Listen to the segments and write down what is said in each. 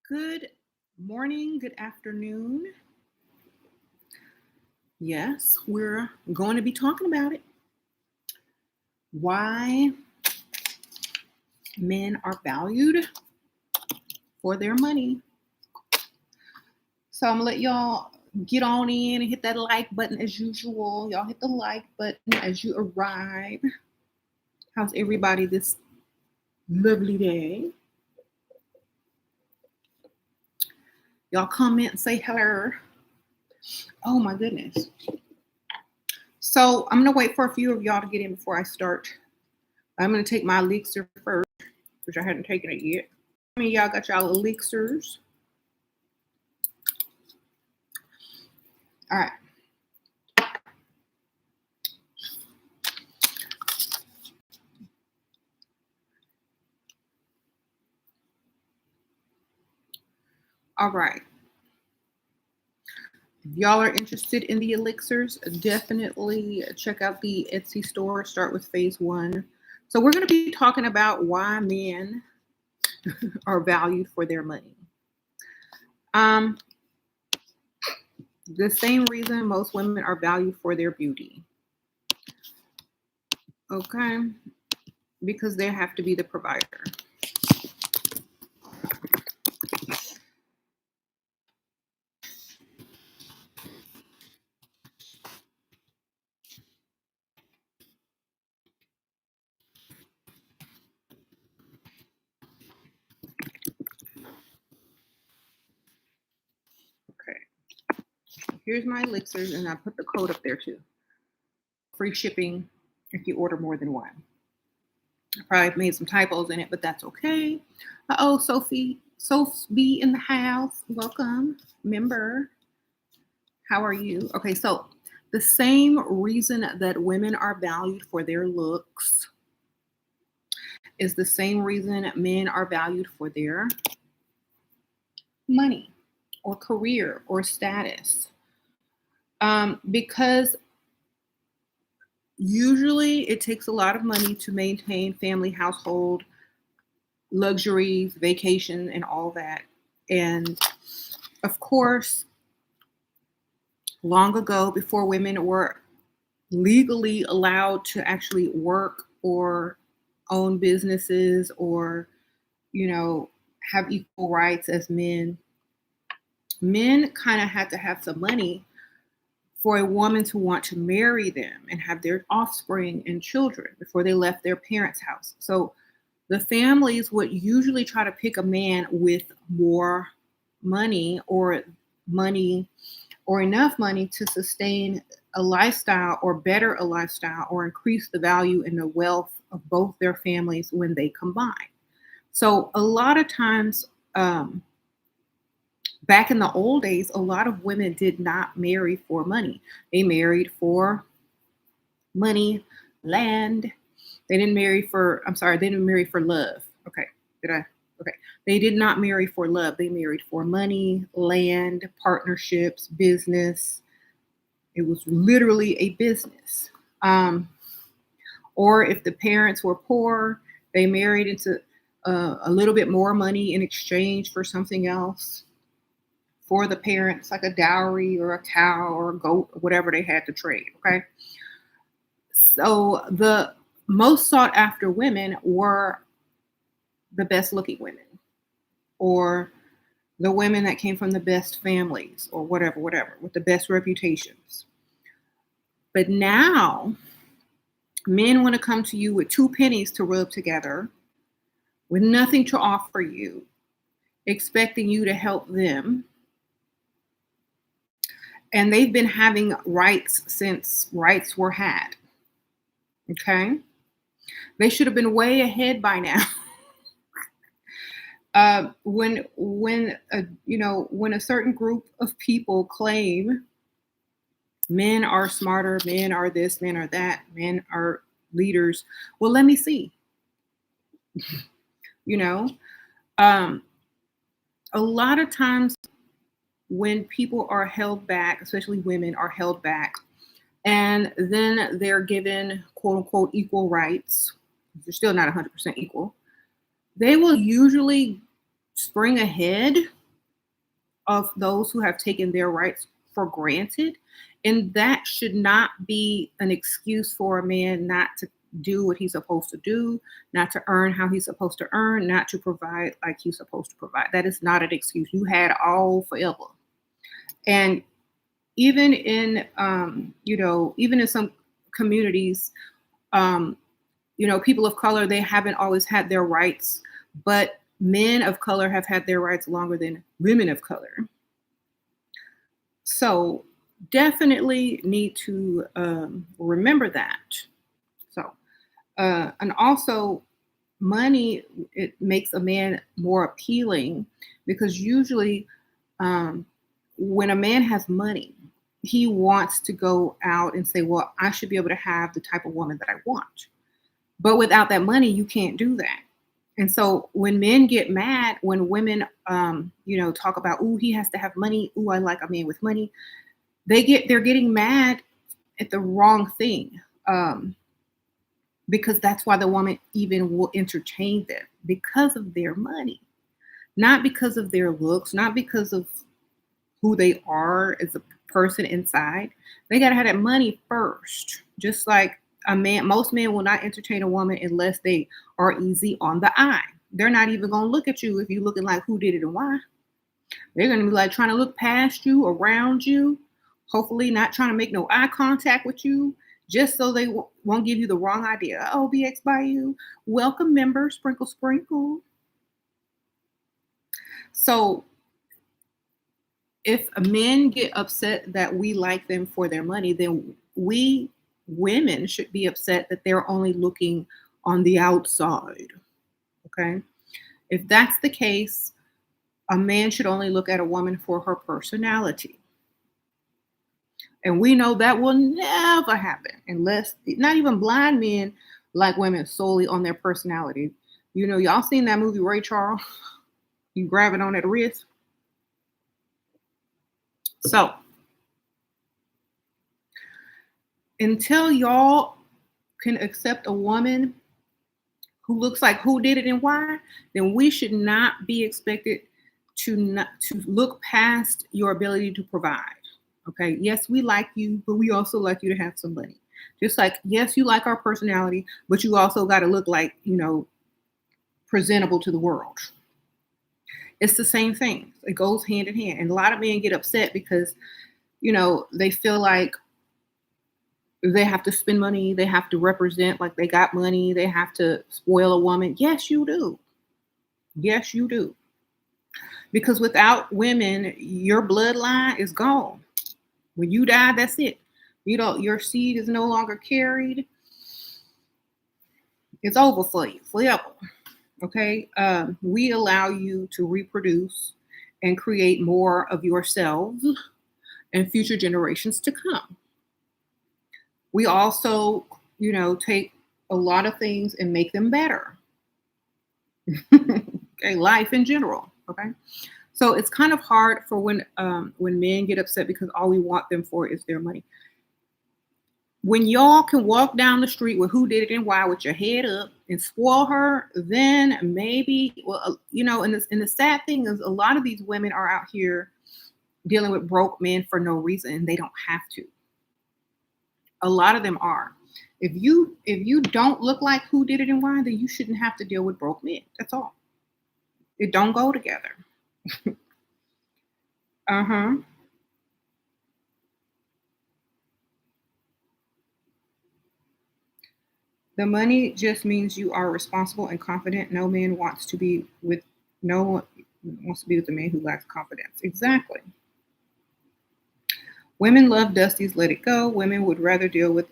Good morning, good afternoon. Yes, we're going to be talking about it. Why men are valued for their money. So I'm gonna let y'all get on in and hit that like button as usual. Y'all hit the like button as you arrive. How's everybody this lovely day? Y'all comment and say hello. Oh my goodness. So I'm gonna wait for a few of y'all to get in before I start. I'm gonna take my elixir first, which I hadn't taken it yet. I mean, y'all got y'all elixirs. All right. All right. If y'all are interested in the elixirs, definitely check out the Etsy store. Start with phase 1. So we're going to be talking about why men are valued for their money. The same reason most women are valued for their beauty. Okay? Because they have to be the provider. Okay. Here's my elixirs, and I put the code up there too. Free shipping if you order more than one. I probably made some typos in it, but that's okay. Uh-oh, Sophie be in the house. Welcome, member. How are you? Okay, so the same reason that women are valued for their looks is the same reason men are valued for their money or career or status. Because usually it takes a lot of money to maintain family, household, luxuries, vacation, and all that. And of course, long ago, before women were legally allowed to actually work or own businesses or, have equal rights as men kind of had to have some money for a woman to want to marry them and have their offspring and children before they left their parents' house. So the families would usually try to pick a man with more money or enough money to sustain a lifestyle or better a lifestyle or increase the value and the wealth of both their families when they combine. So a lot of times, back in the old days, a lot of women did not marry for money. They married for money, land. They didn't marry for love. Okay. Okay. They did not marry for love. They married for money, land, partnerships, business. It was literally a business. Or if the parents were poor, they married into a little bit more money in exchange for something else for the parents, like a dowry or a cow or a goat, or whatever they had to trade. Okay. So the most sought after women were the best looking women or the women that came from the best families or whatever, with the best reputations. But now men want to come to you with 2 pennies to rub together, with nothing to offer you, expecting you to help them. And they've been having rights since rights were had. Okay? They should have been way ahead by now. When a certain group of people claim men are smarter, men are this, men are that, men are leaders. Well, let me see. A lot of times when people are held back, especially women are held back, and then they're given quote unquote equal rights, they're still not 100% equal, they will usually spring ahead of those who have taken their rights for granted. And that should not be an excuse for a man not to do what he's supposed to do, not to earn how he's supposed to earn, not to provide like he's supposed to provide. That is not an excuse. You had all forever. And even in, even in some communities, um, people of color, they haven't always had their rights, but men of color have had their rights longer than women of color. So definitely need to remember that. So, and also money, it makes a man more appealing because usually um, when a man has money, he wants to go out and say, well, I should be able to have the type of woman that I want. But without that money, you can't do that. And so when men get mad, when women, talk about, ooh, he has to have money. Ooh, I like a man with money. They're getting mad at the wrong thing. Because that's why the woman even will entertain them, because of their money, not because of their looks, not because of who they are as a person inside. They got to have that money first. Just like a man, most men will not entertain a woman unless they are easy on the eye. They're not even going to look at you if you're looking like who did it and why. They're going to be like trying to look past you, around you, hopefully not trying to make no eye contact with you, just so they won't give you the wrong idea. Oh, BX by you. Welcome, member. Sprinkle, sprinkle. So if men get upset that we like them for their money, then we women should be upset that they're only looking on the outside. Okay. If that's the case, a man should only look at a woman for her personality. And we know that will never happen unless, not even blind men like women solely on their personality. Y'all seen that movie Ray Charles? You grab it on that wrist. So until y'all can accept a woman who looks like who did it and why, then we should not be expected to look past your ability to provide. Okay. Yes, we like you, but we also like you to have some money. Just like, yes, you like our personality, but you also got to look like, presentable to the world. It's the same thing. It goes hand in hand. And a lot of men get upset because, they feel like they have to spend money. They have to represent like they got money. They have to spoil a woman. Yes, you do. Yes, you do. Because without women, your bloodline is gone. When you die, that's it. Your seed is no longer carried. It's over for you forever. Okay. We allow you to reproduce and create more of yourselves and future generations to come. We also, take a lot of things and make them better. Okay. Life in general. Okay. So it's kind of hard for when men get upset because all we want them for is their money. When y'all can walk down the street with who did it and why with your head up and spoil her, then maybe, and the sad thing is a lot of these women are out here dealing with broke men for no reason, and they don't have to. A lot of them are. If you don't look like who did it and why, then you shouldn't have to deal with broke men. That's all. It don't go together. Uh-huh. The money just means you are responsible and confident. No man wants to be with no one wants to be with a man who lacks confidence. Exactly. Women love dusties, let it go. Women would rather deal with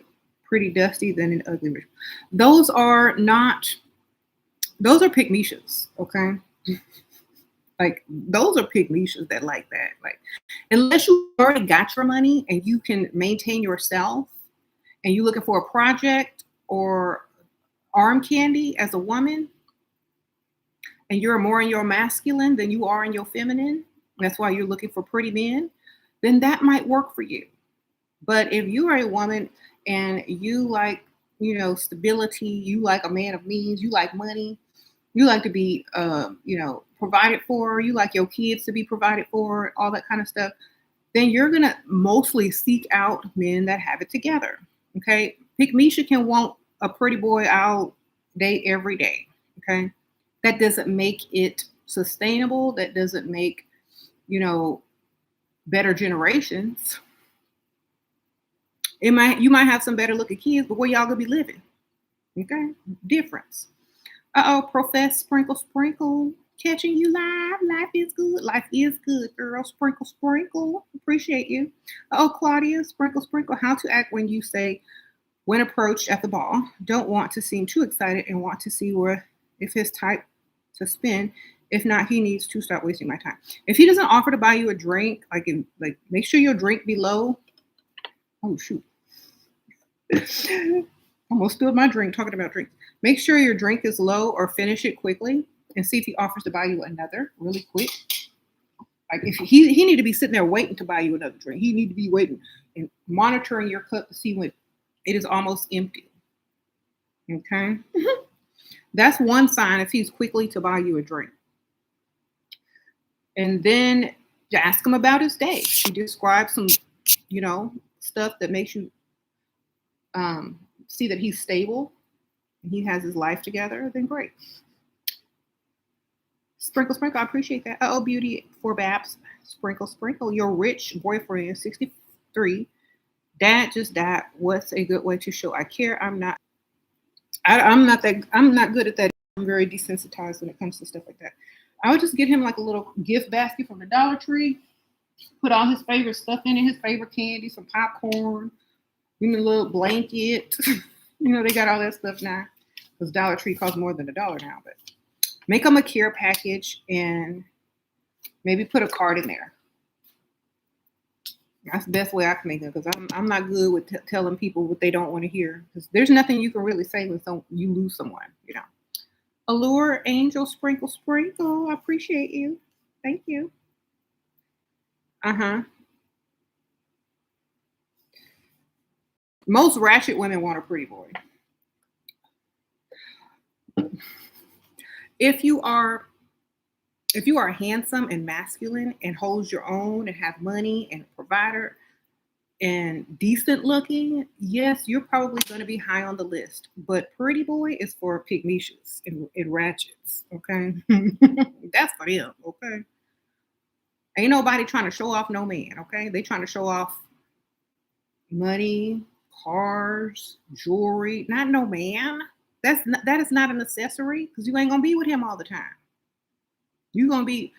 pretty dusty than an ugly rich. Those are pygmishas, okay? Like those are pygmishas that like that. Like unless you already got your money and you can maintain yourself and you're looking for a project or arm candy as a woman and you're more in your masculine than you are in your feminine, that's why you're looking for pretty men, then that might work for you. But if you are a woman and you like, stability, you like a man of means, you like money, You like to be, provided for. You like your kids to be provided for, all that kind of stuff. Then you're going to mostly seek out men that have it together. Okay. Misha can want a pretty boy out day every day. Okay. That doesn't make it sustainable. That doesn't make, better generations. You might have some better looking kids, but where y'all gonna be living? Okay. Difference. Profess Sprinkle Sprinkle. Catching you live. Life is good. Life is good, girl. Sprinkle Sprinkle. Appreciate you. Claudia, Sprinkle Sprinkle. How to act when you say, when approached at the ball, don't want to seem too excited and want to see if his type to spin. If not, he needs to stop wasting my time. If he doesn't offer to buy you a drink, make sure your drink be low. Oh shoot. Almost spilled my drink talking about drinks. Make sure your drink is low or finish it quickly and see if he offers to buy you another really quick. Like if he need to be sitting there waiting to buy you another drink. He need to be waiting and monitoring your cup to see when it is almost empty. Okay. That's one sign if he's quickly to buy you a drink. And then you ask him about his day. You describe some, stuff that makes you see that he's stable and he has his life together, then great. Sprinkle, Sprinkle, I appreciate that. Beauty for Babs. Sprinkle, Sprinkle. Your rich boyfriend, 63. Dad just died. What's a good way to show I care? I'm not good at that. I'm very desensitized when it comes to stuff like that. I would just get him like a little gift basket from the Dollar Tree, put all his favorite stuff in it, his favorite candy, some popcorn, a little blanket. They got all that stuff now because Dollar Tree costs more than $1 now. But make them a care package and maybe put a card in there. That's the best way I can make it because I'm not good with telling people what they don't want to hear because there's nothing you can really say when you lose someone, Allure, Angel, Sprinkle, Sprinkle. I appreciate you. Thank you. Most ratchet women want a pretty boy. If you are handsome and masculine and holds your own and have money and a provider and decent looking, yes, you're probably going to be high on the list. But pretty boy is for pygmishas and ratchets, okay? That's for them, okay? Ain't nobody trying to show off no man, okay? They trying to show off money, cars, jewelry, not no man. That is not an accessory because you ain't going to be with him all the time. You're going to be,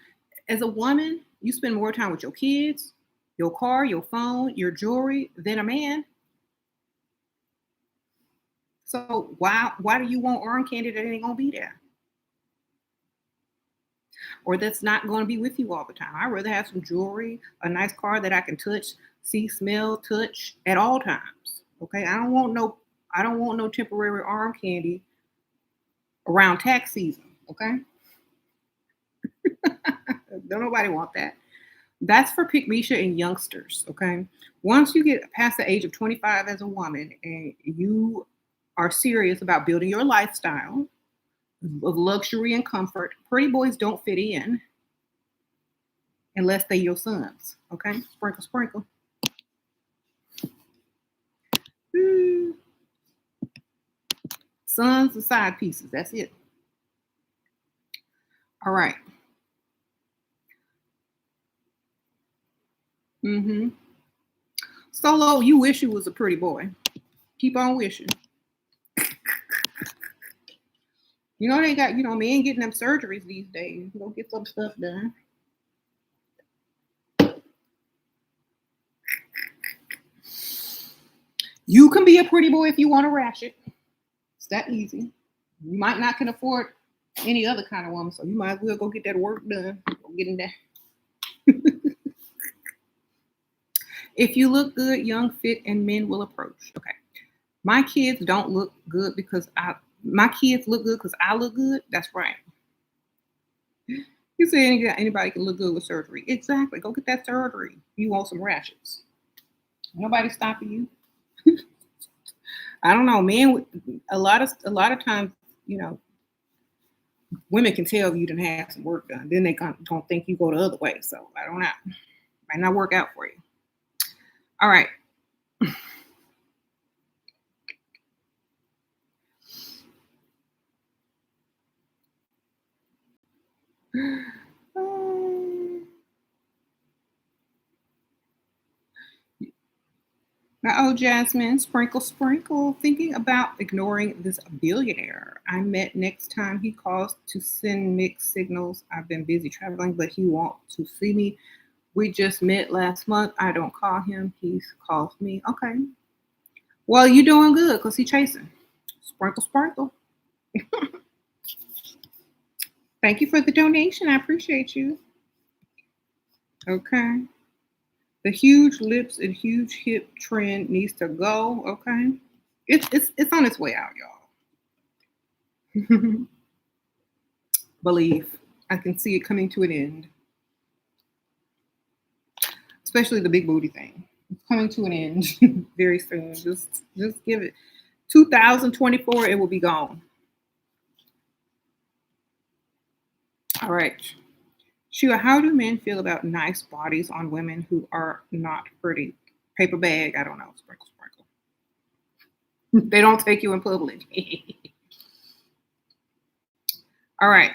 as a woman, you spend more time with your kids, your car, your phone, your jewelry than a man. So why do you want arm candy that ain't going to be there? Or that's not going to be with you all the time. I'd rather have some jewelry, a nice car that I can touch, see, smell, touch at all times. Okay? I don't want no temporary arm candy around tax season. Okay? Don't nobody want that. That's for Misha and youngsters, okay? Once you get past the age of 25 as a woman and you are serious about building your lifestyle of luxury and comfort, pretty boys don't fit in unless they're your sons, okay? Sprinkle, sprinkle. Sons and side pieces, that's it. All right. Solo, you wish you was a pretty boy. Keep on wishing. They got, men getting them surgeries these days. Go get some stuff done. You can be a pretty boy if you want a ratchet. It's that easy. You might not can afford any other kind of woman, so you might as well go get that work done. Go get in there. If you look good, young, fit, and men will approach. Okay. My kids don't look good because my kids look good because I look good. That's right. You say anybody can look good with surgery. Exactly. Go get that surgery. You want some ratchets. Nobody stopping you. I don't know, man. A lot of times, Women can tell you didn't have some work done. Then they gonna think you go the other way. So I don't know. Might not work out for you. All right. Oh, Jasmine, sprinkle, sprinkle. Thinking about ignoring this billionaire I met next time he calls to send mixed signals. I've been busy traveling, but he wants to see me. We just met last month. I don't call him. He calls me. Okay. Well, you doing good because he chasing. Sprinkle, sprinkle. Thank you for the donation. I appreciate you. Okay. The huge lips and huge hip trend needs to go. Okay. It's on its way out, y'all. Believe. I can see it coming to an end. Especially the big booty thing. It's coming to an end very soon. Just give it 2024, it will be gone. All right. Shua, how do men feel about nice bodies on women who are not pretty? Paper bag, I don't know. Sprinkle, sprinkle. They don't take you in public. All right.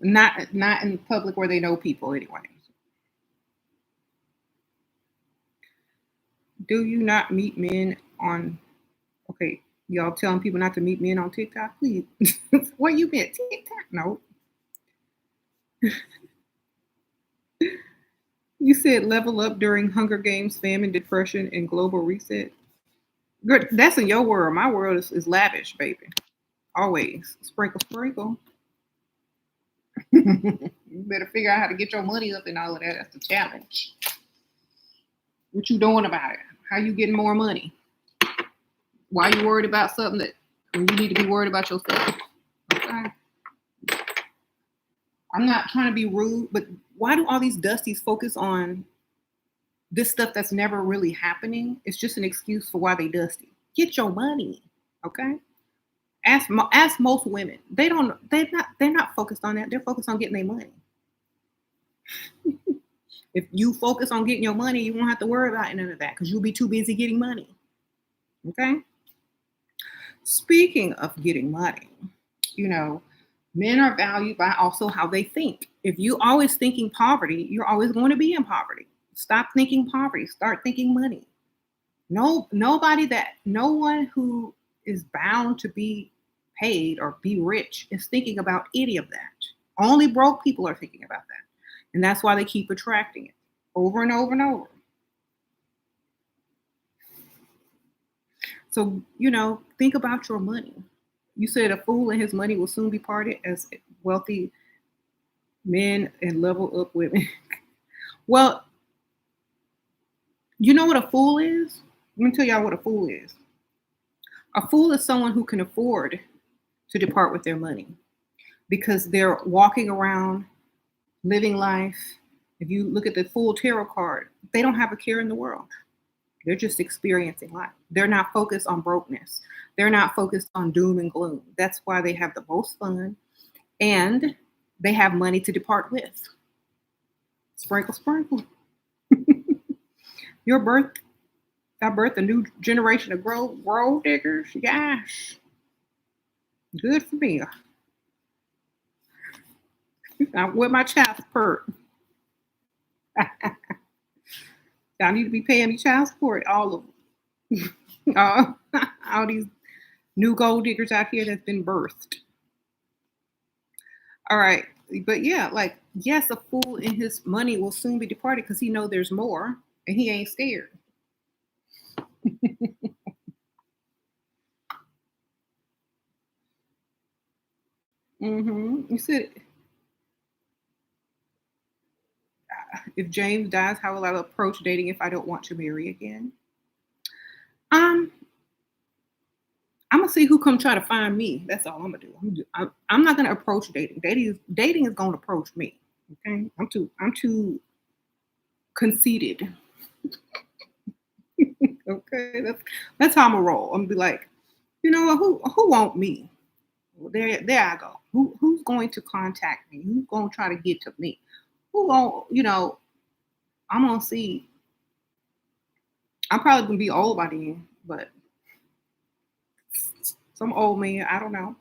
Not in public where they know people anyway. Do you not meet men on? Okay, y'all telling people not to meet men on TikTok, please. What you meant? TikTok? No. You said level up during Hunger Games, famine, depression, and global reset. Good. That's in your world. My world is lavish, baby. Always sprinkle, sprinkle. You better figure out how to get your money up and all of that. That's the challenge. What you doing about it? How you getting more money? Why you worried about something that when you need to be worried about yourself? Okay. I'm not trying to be rude, but why do all these dusties focus on this stuff that's never really happening? It's just an excuse for why they dusty. Get your money, okay? Ask most women. They're not focused on that. They're focused on getting their money. If you focus on getting your money, you won't have to worry about none of that because you'll be too busy getting money. Okay. Speaking of getting money, men are valued by also how they think. If you always thinking poverty, you're always going to be in poverty. Stop thinking poverty. Start thinking money. No one who is bound to be paid or be rich is thinking about any of that. Only broke people are thinking about that. And that's why they keep attracting it over and over and over. So, think about your money. You said a fool and his money will soon be parted as wealthy men and level up women. Well, you know what a fool is? Let me tell y'all what a fool is. A fool is someone who can afford to depart with their money because they're walking around living life. If you look at the Fool Tarot card, they don't have a care in the world. They're just experiencing life. They're not focused on brokenness. They're not focused on doom and gloom. That's why they have the most fun and they have money to depart with. Sprinkle, sprinkle. I birthed a new generation of gold diggers. Gosh. Good for me. I'm with my child support. Y'all need to be paying me child support, all of them. All these new gold diggers out here that's been birthed. All right. But yeah, yes, a fool in his money will soon be departed because he know there's more and he ain't scared. You said, if James dies, how will I approach dating if I don't want to marry again? I'm gonna see who come try to find me. That's all I'm gonna do. I'm not gonna approach dating. Dating is gonna approach me. Okay, I'm too conceited. Okay, that's how I'm gonna roll. I'm gonna be like, you know what? Who want me? Well, there I go. Who's going to contact me? Who's gonna try to get to me? Who going I'm gonna see. I'm probably gonna be old by then, but some old man, I don't know.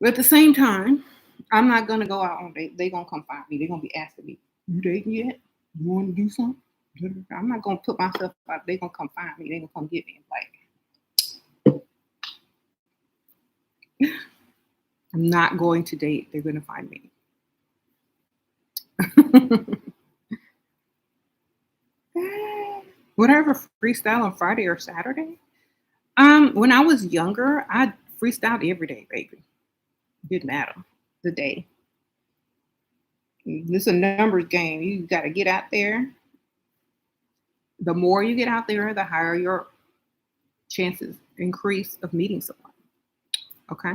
But at the same time, I'm not gonna go out on date. They gonna come find me. They're gonna be asking me, "You dating yet? You want to do something?" I'm not gonna put myself out. They gonna come find me. They gonna come get me. Like, I'm not going to date. They're gonna find me. Whatever freestyle on Friday or Saturday. When I was younger, I freestyled every day, baby. Didn't matter the day. This is a numbers game. You got to get out there. The more you get out there, the higher your chances increase of meeting someone. Okay.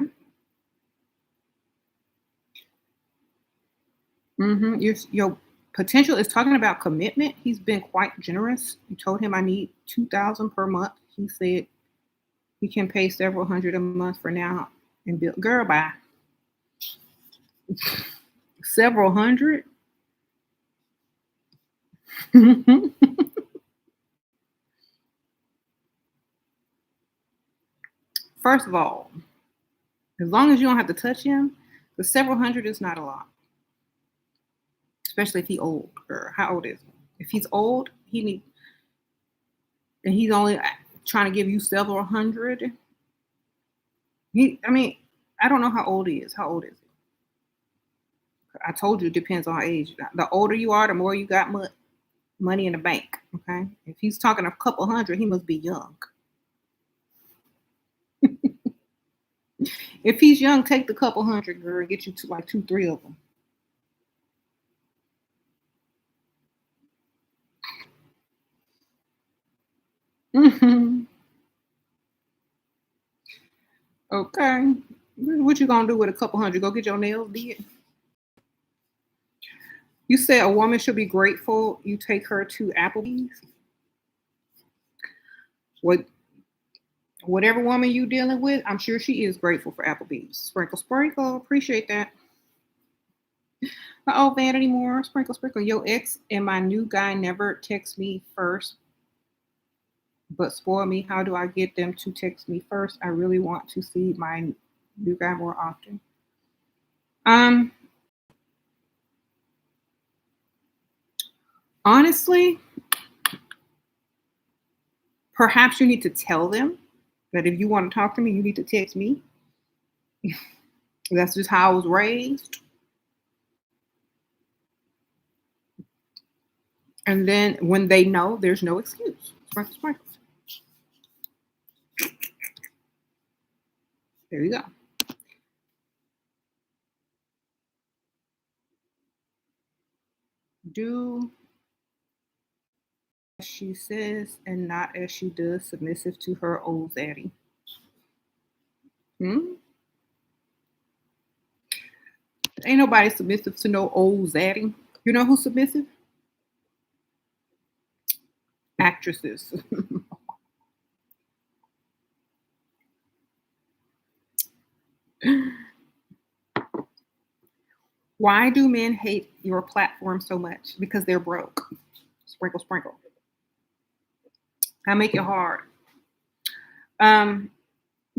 Your potential is talking about commitment. He's been quite generous. You told him I need 2,000 per month. He said he can pay several hundred a month for now and build. Girl, bye. Several hundred. First of all, as long as you don't have to touch him, the several hundred is not a lot, especially if he's old. Or how old is he? If he's old, he need, and he's only trying to give you several hundred. I mean, I don't know how old he is. How old is he? I told you it depends on age. The older you are, the more you got money in the bank. Okay, if he's talking a couple hundred, he must be young. If he's young, take the couple hundred, girl, and get you to like two, three of them. Okay. What you gonna do with a couple hundred? Go get your nails did? You said a woman should be grateful you take her to Applebee's. What whatever woman you dealing with, I'm sure she is grateful for Applebee's. Sprinkle, sprinkle. Appreciate that. Oh, vanity more. Sprinkle, sprinkle. Your ex and my new guy never text me first, but spoil me. How do I get them to text me first? I really want to see my new guy more often. Um, Honestly, perhaps you need to tell them that if you want to talk to me, you need to text me. That's just how I was raised. And then when they know, there's no excuse. Sprinkle, sprinkle. There you go. Do as she says and not as she does, submissive to her old zaddy. Hmm? Ain't nobody submissive to no old zaddy. You know who's submissive? Actresses. Why do men hate your platform so much? Because they're broke. Sprinkle, sprinkle. I make it hard. Um,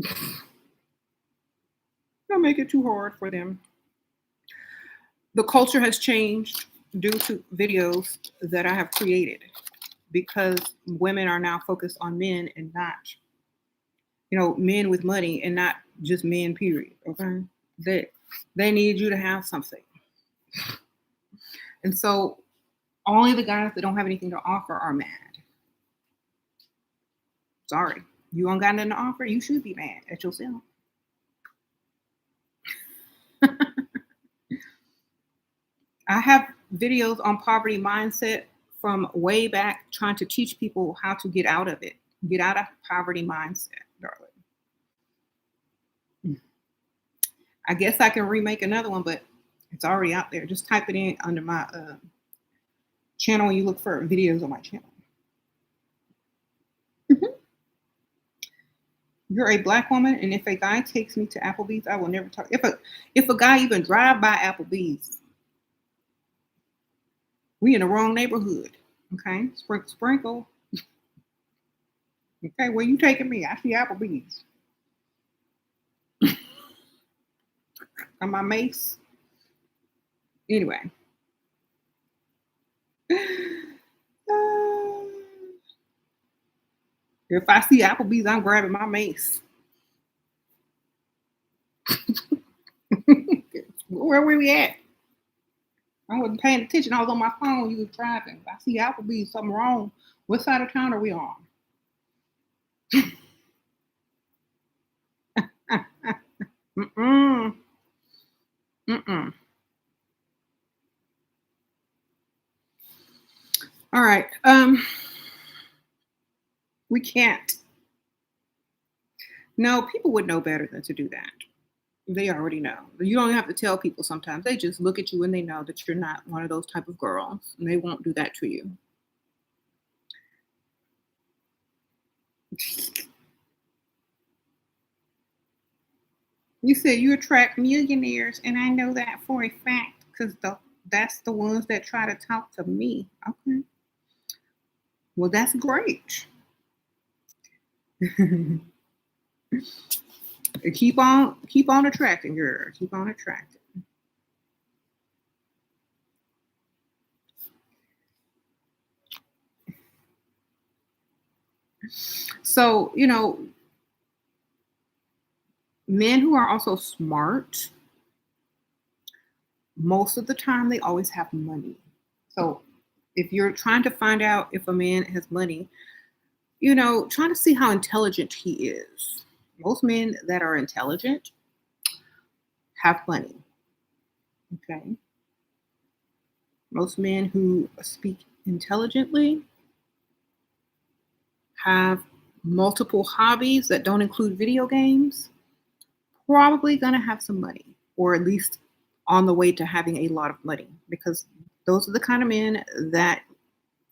I make it too hard for them. The culture has changed due to videos that I have created because women are now focused on men and not, men with money and not just men, period. Okay. They need you to have something. And so only the guys that don't have anything to offer are mad. Sorry. You don't got nothing to offer, you should be mad at yourself. I have videos on poverty mindset from way back trying to teach people how to get out of it. Get out of poverty mindset, darling. I guess I can remake another one, but it's already out there. Just type it in under my channel when you look for videos on my channel. Mhm. You're a black woman, and if a guy takes me to Applebee's, I will never talk. If a guy even drive by Applebee's, we in the wrong neighborhood. Okay, sprinkle, sprinkle. Okay, where you taking me? I see Applebee's. On my mace. Anyway. Uh, if I see Applebee's, I'm grabbing my mace. Where were we at? I wasn't paying attention. I was on my phone. You was driving. If I see Applebee's, something wrong. What side of town are we on? Mm-mm. Mm-mm. All right. We can't. No, people would know better than to do that. They already know. You don't have to tell people sometimes. They just look at you and they know that you're not one of those type of girls. And they won't do that to you. You said you attract millionaires, and I know that for a fact because that's the ones that try to talk to me. Okay. Well, that's great. keep on attracting, girl. Keep on attracting. So, men who are also smart, most of the time they always have money. So if you're trying to find out if a man has money, trying to see how intelligent he is. Most men that are intelligent have money. Okay. Most men who speak intelligently have multiple hobbies that don't include video games, probably going to have some money, or at least on the way to having a lot of money, because those are the kind of men that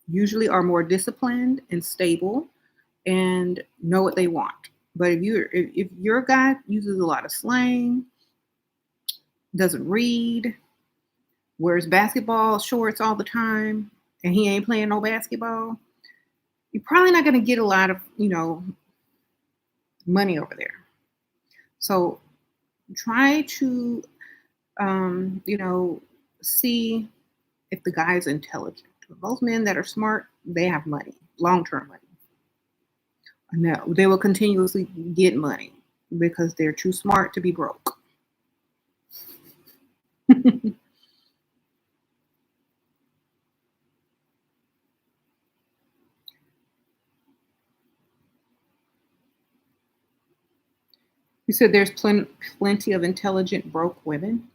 usually are more disciplined and stable and know what they want. But if your guy uses a lot of slang, doesn't read, wears basketball shorts all the time, and he ain't playing no basketball, you're probably not going to get a lot of money over there. So try to see if the guy is intelligent. Most men that are smart, they have money, long-term money. No, they will continuously get money because they're too smart to be broke. You said there's plenty of intelligent broke women.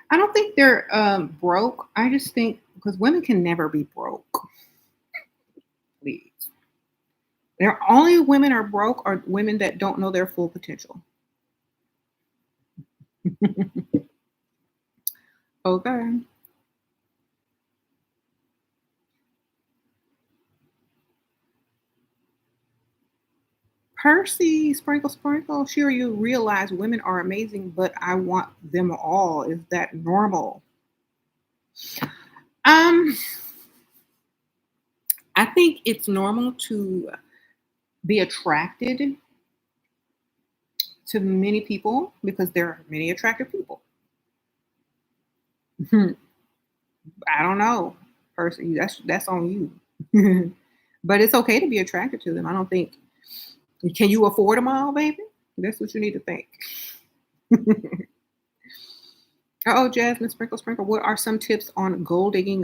I don't think they're broke. I just think because women can never be broke. Please. Their only women are broke are women that don't know their full potential. Okay. Percy, sprinkle, sprinkle. Sure, you realize women are amazing, but I want them all. Is that normal? Um, I think it's normal to be attracted to many people because there are many attractive people. I don't know, Percy. That's on you. But it's okay to be attracted to them. I don't think. Can you afford them all, baby? That's what you need to think. Oh, Jasmine, sprinkle, sprinkle. What are some tips on gold digging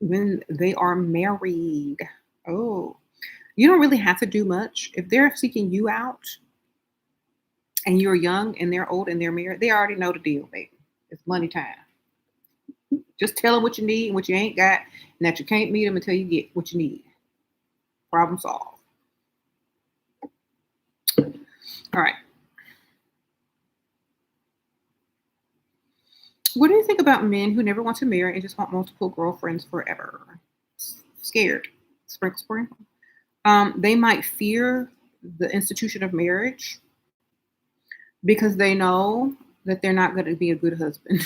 when they are married? Oh, you don't really have to do much. If they're seeking you out and you're young and they're old and they're married, they already know the deal, baby. It's money time. Just tell them what you need and what you ain't got, and that you can't meet them until you get what you need. Problem solved. All right. What do you think about men who never want to marry and just want multiple girlfriends forever? scared. Sprinkle, sprinkle. They might fear the institution of marriage because they know that they're not going to be a good husband.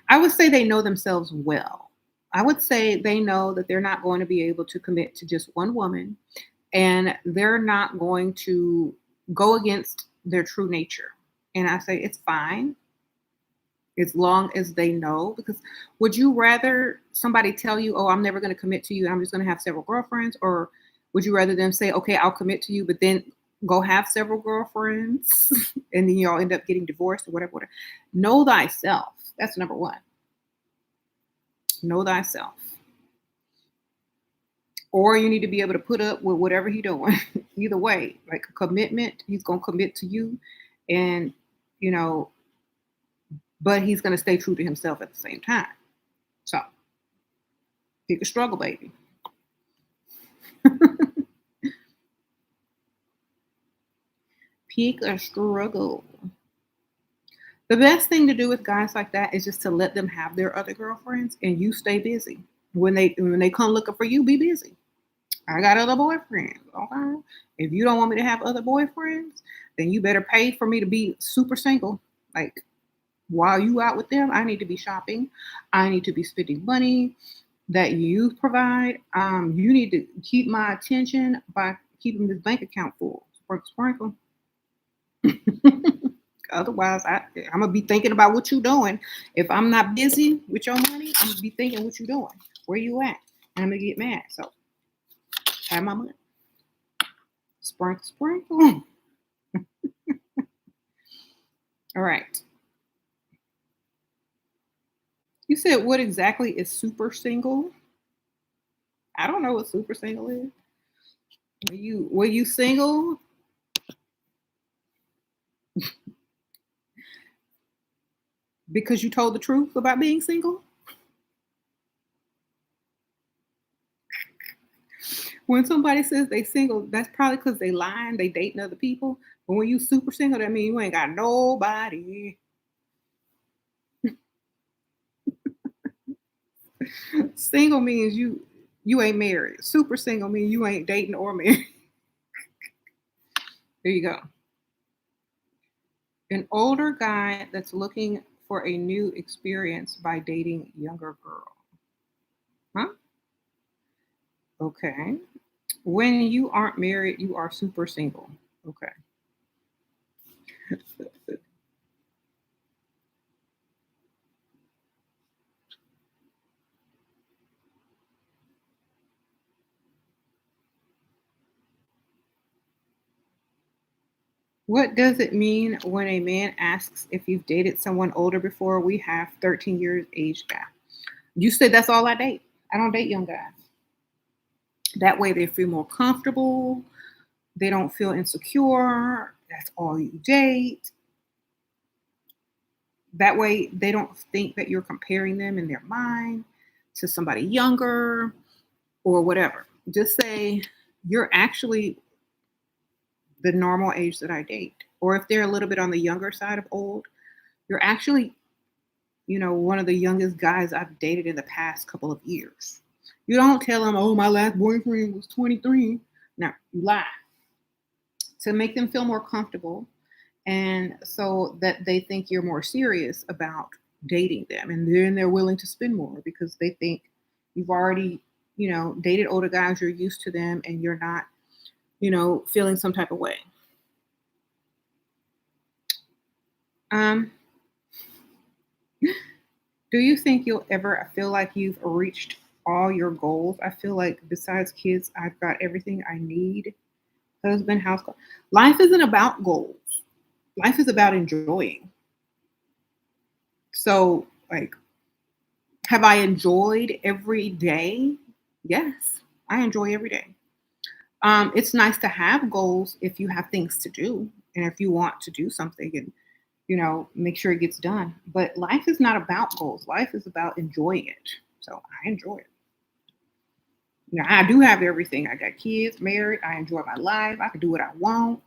I would say they know themselves well. I would say they know that they're not going to be able to commit to just one woman, and they're not going to go against their true nature. And I say it's fine as long as they know. Because would you rather somebody tell you, "Oh, I'm never going to commit to you, and I'm just going to have several girlfriends," or would you rather them say, "Okay, I'll commit to you, but then go have several girlfriends, and then y'all end up getting divorced or whatever, whatever." Know thyself. That's number one. Know thyself. Or you need to be able to put up with whatever he's doing. Either way, like a commitment, he's gonna commit to you, and you know, but he's gonna stay true to himself at the same time. So pick a struggle, baby. Pick a struggle. The best thing to do with guys like that is just to let them have their other girlfriends and you stay busy. When they come looking for you, be busy. I got other boyfriends. Okay. If you don't want me to have other boyfriends, then you better pay for me to be super single. Like while you out with them, I need to be shopping. I need to be spending money that you provide. You need to keep my attention by keeping this bank account full. Sprinkle, sprinkle. Otherwise, I'm gonna be thinking about what you're doing. If I'm not busy with your money, I'm gonna be thinking what you're doing. Where you at? And I'm gonna get mad. So have my money. Sprinkle, sprinkle. All right. You said what exactly is super single? I don't know what super single is. Were you single? Because you told the truth about being single? When somebody says they single, that's probably because they lying, they dating other people. But when you super single, that means you ain't got nobody. Single means you ain't married. Super single means you ain't dating or married. There you go. An older guy that's looking for a new experience by dating younger girl. Huh? Okay. When you aren't married, you are super single. Okay. What does it mean when a man asks if you've dated someone older before? We have 13 years age gap. You said that's all I date. I don't date young guys. That way they feel more comfortable. They don't feel insecure. That's all you date. That way they don't think that you're comparing them in their mind to somebody younger or whatever. Just say you're actually the normal age that I date. Or if they're a little bit on the younger side of old, you're actually, one of the youngest guys I've dated in the past couple of years. You don't tell them, "Oh, my last boyfriend was 23." No, you lie to make them feel more comfortable and so that they think you're more serious about dating them. And then they're willing to spend more because they think you've already, dated older guys, you're used to them and you're not, feeling some type of way. Um, do you think you'll ever feel like you've reached all your goals? I feel like besides kids, I've got everything I need. Husband, house. Life isn't about goals. Life is about enjoying. So, like, have I enjoyed every day? Yes, I enjoy every day. It's nice to have goals if you have things to do and if you want to do something and make sure it gets done. But life is not about goals. Life is about enjoying it. So I enjoy it. I do have everything. I got kids, married. I enjoy my life. I can do what I want.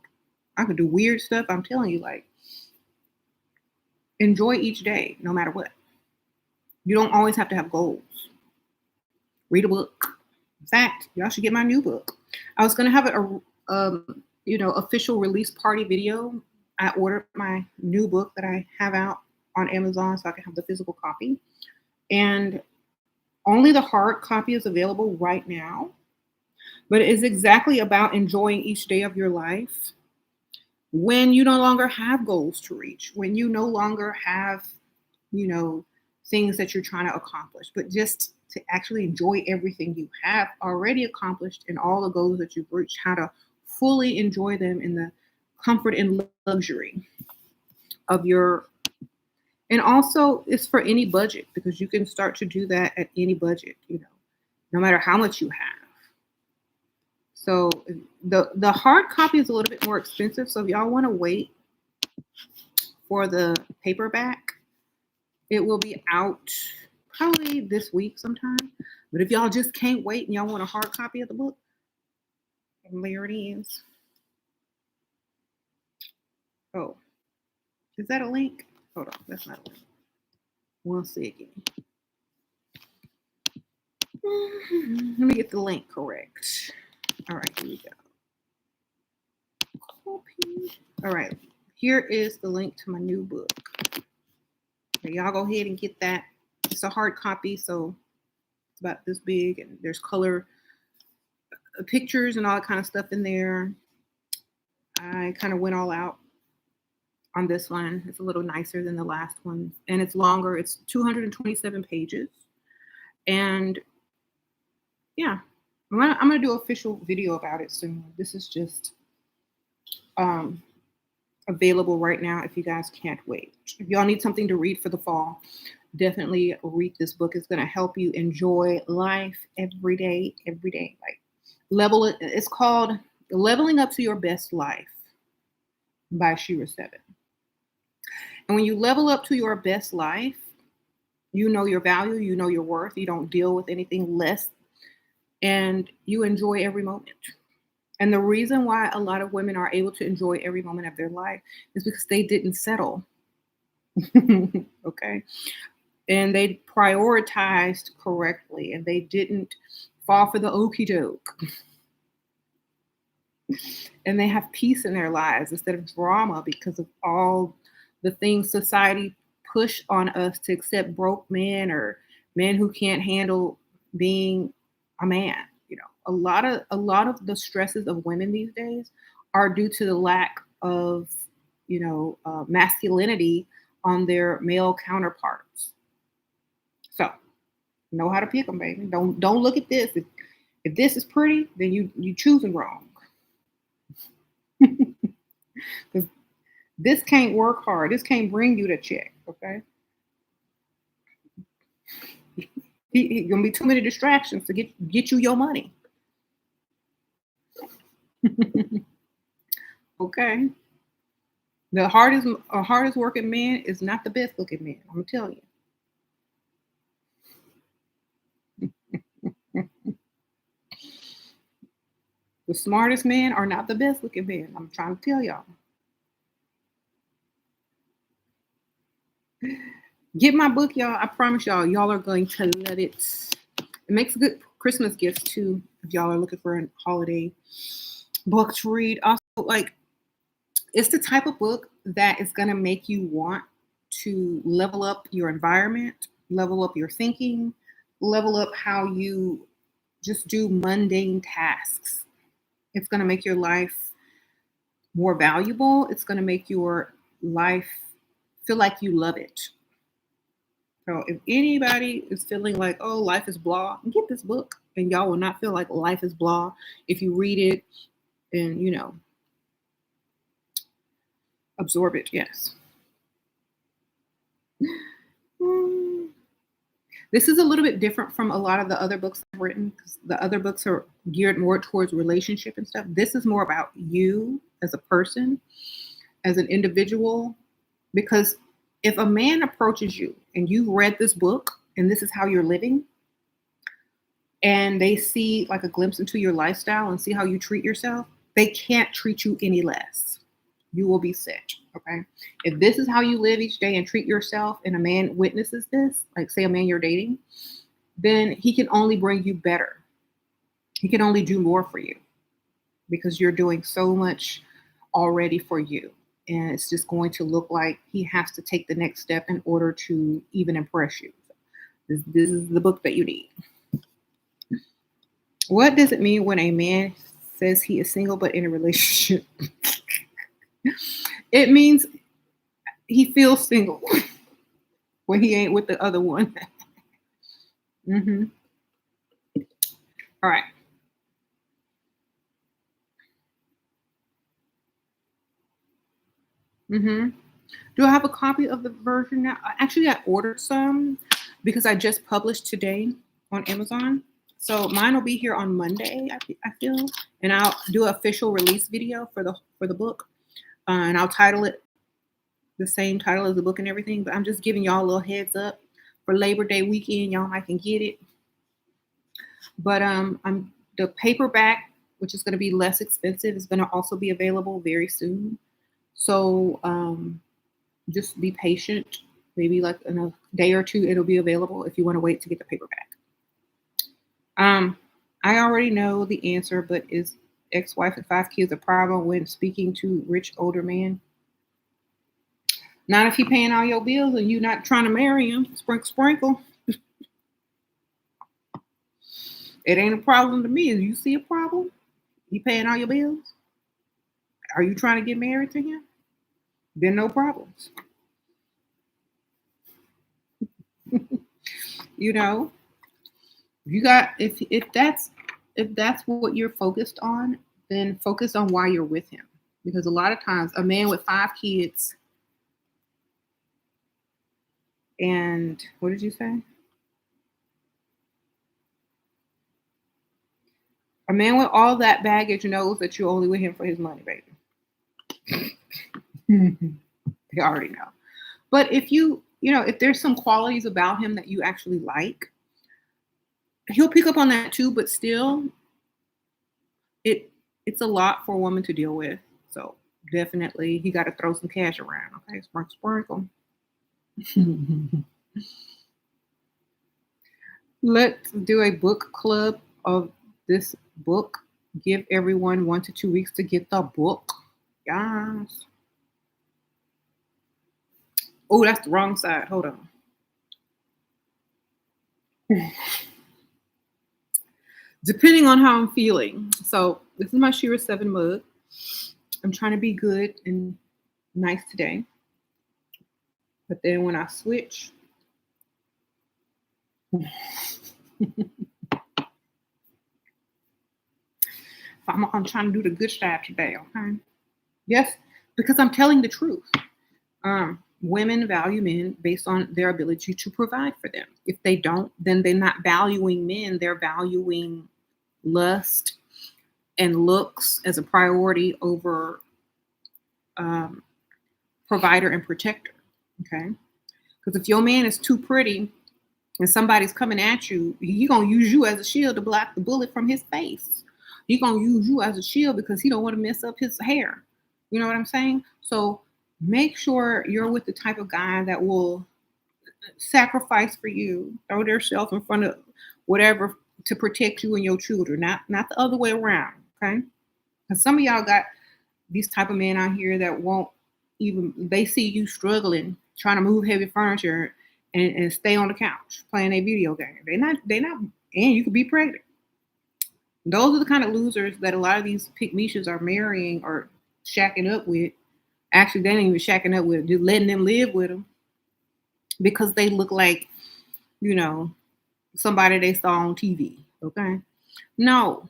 I can do weird stuff. I'm telling you, like, enjoy each day, no matter what. You don't always have to have goals. Read a book. In fact, y'all should get my new book. I was gonna have official release party video. I ordered my new book that I have out on Amazon so I can have the physical copy. And only the hard copy is available right now. But it is exactly about enjoying each day of your life when you no longer have goals to reach, when you no longer have, you know, things that you're trying to accomplish, but just to actually enjoy everything you have already accomplished and all the goals that you've reached, how to fully enjoy them in the comfort and luxury of your. And also, it's for any budget because you can start to do that at any budget, no matter how much you have. So the hard copy is a little bit more expensive. So if y'all want to wait for the paperback, it will be out probably this week sometime. But if y'all just can't wait and y'all want a hard copy of the book, there it is. Oh, is that a link? Hold on, that's not a link. 1 second. Let me get the link correct. All right, here we go. Copy. All right, here is the link to my new book. Okay, y'all go ahead and get that. It's a hard copy, so it's about this big, and there's color pictures and all that kind of stuff in there. I kind of went all out on this one. It's a little nicer than the last one, and it's longer. It's 227 pages, and yeah, I'm gonna do an official video about it soon. This is just available right now if you guys can't wait. If y'all need something to read for the fall, definitely read this book. It's gonna help you enjoy life every day. Like level it. It's called Leveling Up to Your Best Life by SheRaSeven. And when you level up to your best life, you know your value, you know your worth, you don't deal with anything less, and you enjoy every moment. And the reason why a lot of women are able to enjoy every moment of their life is because they didn't settle. Okay. And they prioritized correctly and they didn't fall for the okie doke. And they have peace in their lives instead of drama because of all the things society push on us to accept broke men or men who can't handle being a man. A lot of the stresses of women these days are due to the lack of masculinity on their male counterparts. So know how to pick them, baby. Don't look at this. If this is pretty, then you choosing wrong. Because this can't work hard. This can't bring you the check. Okay. It's gonna be too many distractions to get you your money. Okay. The hardest working man is not the best looking man. I'm gonna tell you. The smartest men are not the best looking men. I'm trying to tell y'all. Get my book, y'all. I promise y'all are going to love it. It makes a good Christmas gift too, if y'all are looking for a holiday book to read. Also, it's the type of book that is going to make you want to level up your environment, level up your thinking, level up how you just do mundane tasks. It's going to make your life more valuable. It's going to make your life feel like you love it. So if anybody is feeling like, oh, life is blah, get this book and y'all will not feel like life is blah if you read it and, absorb it. Yes. This is a little bit different from a lot of the other books I've written because the other books are geared more towards relationship and stuff. This is more about you as a person, as an individual, because if a man approaches you and you've read this book and this is how you're living, and they see like a glimpse into your lifestyle and see how you treat yourself, they can't treat you any less. You will be set. Okay. If this is how you live each day and treat yourself, and a man witnesses this, like say a man you're dating, then he can only bring you better. He can only do more for you because you're doing so much already for you. And it's just going to look like he has to take the next step in order to even impress you. This is the book that you need. What does it mean when a man says he is single but in a relationship? It means he feels single when he ain't with the other one. All right. Do I have a copy of the version now? Actually, I ordered some because I just published today on Amazon. So mine will be here on Monday, I feel, and I'll do an official release video for the book, and I'll title it the same title as the book and everything. But I'm just giving y'all a little heads up for Labor Day weekend. Y'all might can get it. But I'm the paperback, which is going to be less expensive, is going to also be available very soon. So just be patient. Maybe like in a day or two, it'll be available if you want to wait to get the paperback. I already know the answer, but is ex-wife with 5 kids a problem when speaking to rich older man? Not if he paying all your bills and you not trying to marry him. Sprinkle, sprinkle. It ain't a problem to me. If you see a problem, he paying all your bills. Are you trying to get married to him? Then no problems. You know, you got if that's what you're focused on, then focus on why you're with him. Because a lot of times a man with 5 kids and what did you say? A man with all that baggage knows that you're only with him for his money, baby. They already know. But if if there's some qualities about him that you actually like, he'll pick up on that too, but still it's a lot for a woman to deal with. So definitely he got to throw some cash around. Okay, sprinkle. Let's do a book club of this book. Give everyone 1 to 2 weeks to get the book. Yes. Oh, that's the wrong side. Hold on. Depending on how I'm feeling. So this is my SheRaSeven mug. I'm trying to be good and nice today. But then when I switch, I'm trying to do the good side today, okay? Yes, because I'm telling the truth. Women value men based on their ability to provide for them. If they don't, then they're not valuing men. They're valuing lust and looks as a priority over provider and protector. Okay, because if your man is too pretty and somebody's coming at you, he's gonna use you as a shield to block the bullet from his face. He's gonna use you as a shield because he don't want to mess up his hair. You know what I'm saying? So make sure you're with the type of guy that will sacrifice for you, throw themselves in front of whatever to protect you and your children, not the other way around. Okay, because some of y'all got these type of men out here that won't even, they see you struggling trying to move heavy furniture and stay on the couch playing a video game. They're not, and you could be pregnant. Those are the kind of losers that a lot of these pick-me-shas are marrying or shacking up with. Actually, they ain't even shacking up with, just letting them live with them because they look like, somebody they saw on TV. Okay. No.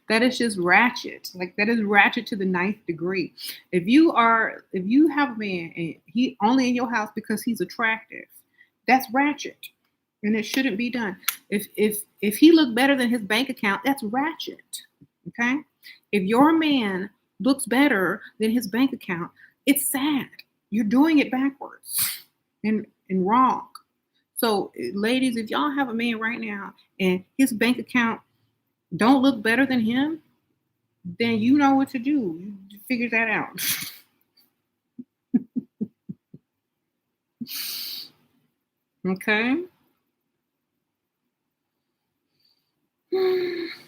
That is just ratchet. Like that is ratchet to the 9th degree. If you have a man and he only in your house because he's attractive, that's ratchet. And it shouldn't be done. If he looked better than his bank account, that's ratchet. Okay? If your man looks better than his bank account, it's sad. You're doing it backwards and wrong. So, ladies, if y'all have a man right now and his bank account don't look better than him, then you know what to do. You figure that out. Okay.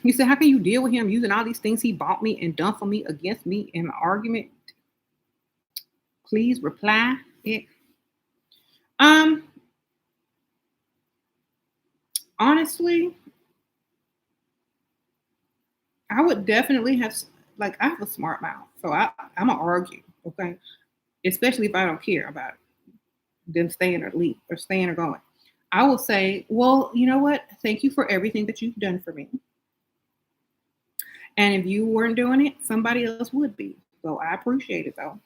You said, how can you deal with him using all these things he bought me and done for me against me in an argument? Please reply it. Um, Honestly, I would definitely like I have a smart mouth, so I'm gonna argue, okay? Especially if I don't care about them staying or leave or staying or going. I will say, well, you know what? Thank you for everything that you've done for me. And if you weren't doing it, somebody else would be. So I appreciate it though.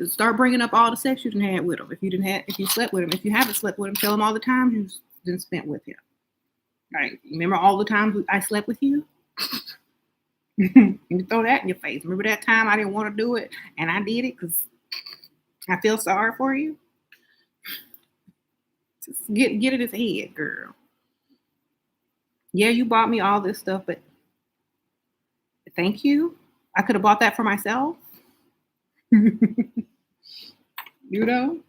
Start bringing up all the sex you done had with him. If you slept with him, if you haven't slept with him, tell him all the times you've been spent with him. Right? Remember all the times I slept with you? You throw that in your face. Remember that time I didn't want to do it and I did it because I feel sorry for you? Just get in his head, girl. Yeah, you bought me all this stuff, but thank you. I could have bought that for myself. you know?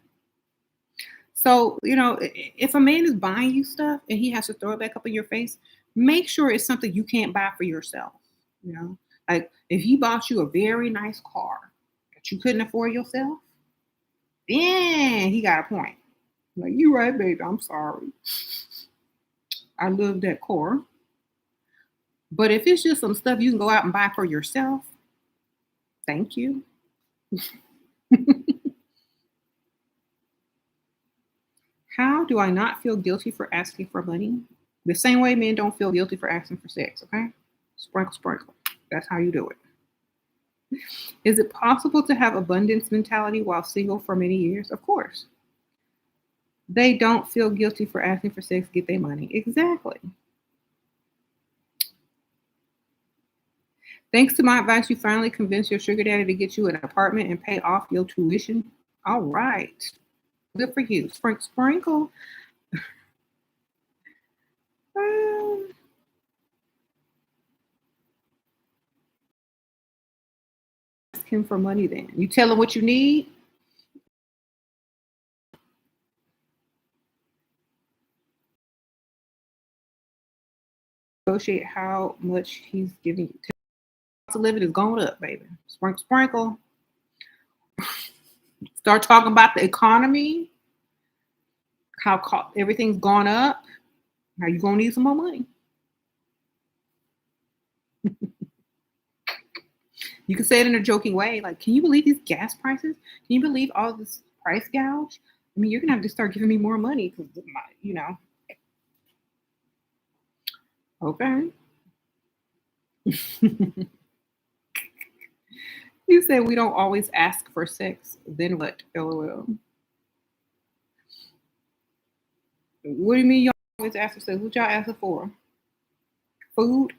So, if a man is buying you stuff and he has to throw it back up in your face, make sure it's something you can't buy for yourself. You know, like if he bought you a very nice car that you couldn't afford yourself, then he got a point. Like, you right, baby. I'm sorry. I love that car. But if it's just some stuff you can go out and buy for yourself, thank you. How do I not feel guilty for asking for money? The same way men don't feel guilty for asking for sex, okay? Sprinkle, sprinkle. That's how you do it. Is it possible to have abundance mentality while single for many years? Of course. They don't feel guilty for asking for sex, get their money. Exactly. Thanks to my advice, you finally convinced your sugar daddy to get you an apartment and pay off your tuition. All right. Good for you. Sprinkle, sprinkle. Um, Ask him for money then. You tell him what you need. Negotiate how much he's giving you. Cost of living is going up, baby. Sprinkle, sprinkle. Start talking about the economy, how everything's gone up. Now you're gonna need some more money. You can say it in a joking way, like, "Can you believe these gas prices? Can you believe all this price gouge? I mean, you're gonna have to start giving me more money because, you know." Okay. You say we don't always ask for sex. Then what? LOL. What do you mean y'all always ask for sex? What y'all asking for? Food?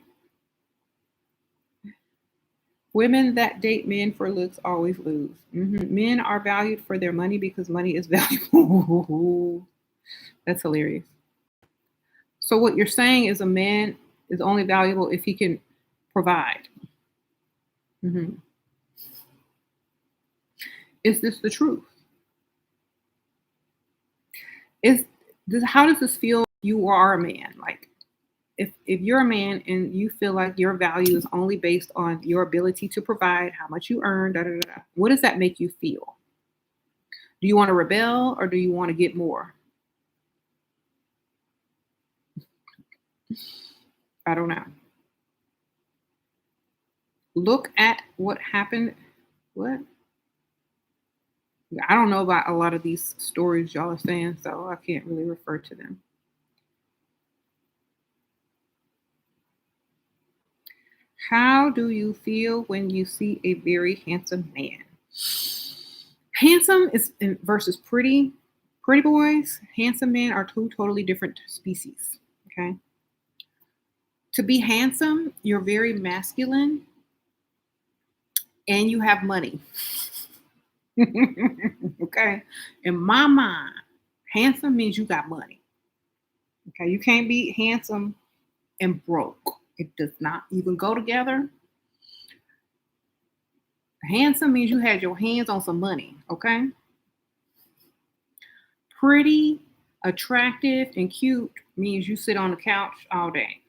Women that date men for looks always lose. Men are valued for their money because money is valuable. That's hilarious. So what you're saying is a man is only valuable if he can provide. hmm Is this the truth? Is this how does this feel? You are a man. Like if you're a man and you feel like your value is only based on your ability to provide, how much you earn, da da da, da, what does that make you feel? Do you want to rebel or do you want to get more? I don't know. Look at what happened. What? I don't know about a lot of these stories y'all are saying, so I can't really refer to them. How do you feel when you see a very handsome man? Handsome is versus pretty. Pretty boys, handsome men are two totally different species. Okay. To be handsome, you're very masculine and you have money. Okay. In my mind, handsome means you got money. Okay. You can't be handsome and broke. It does not even go together. Handsome means you had your hands on some money. Okay. Pretty, attractive, and cute means you sit on the couch all day.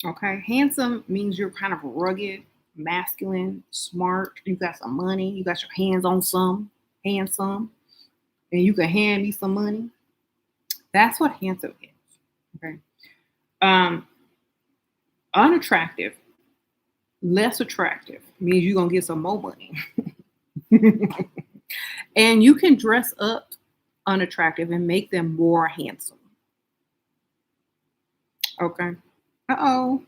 Okay. Handsome means you're kind of rugged, masculine, smart. You got some money. You got your hands on some, handsome, and you can hand me some money. That's what handsome is. Okay. Um, Unattractive, less attractive means you're gonna get some more money. And you can dress up unattractive and make them more handsome. Okay. Uh-oh.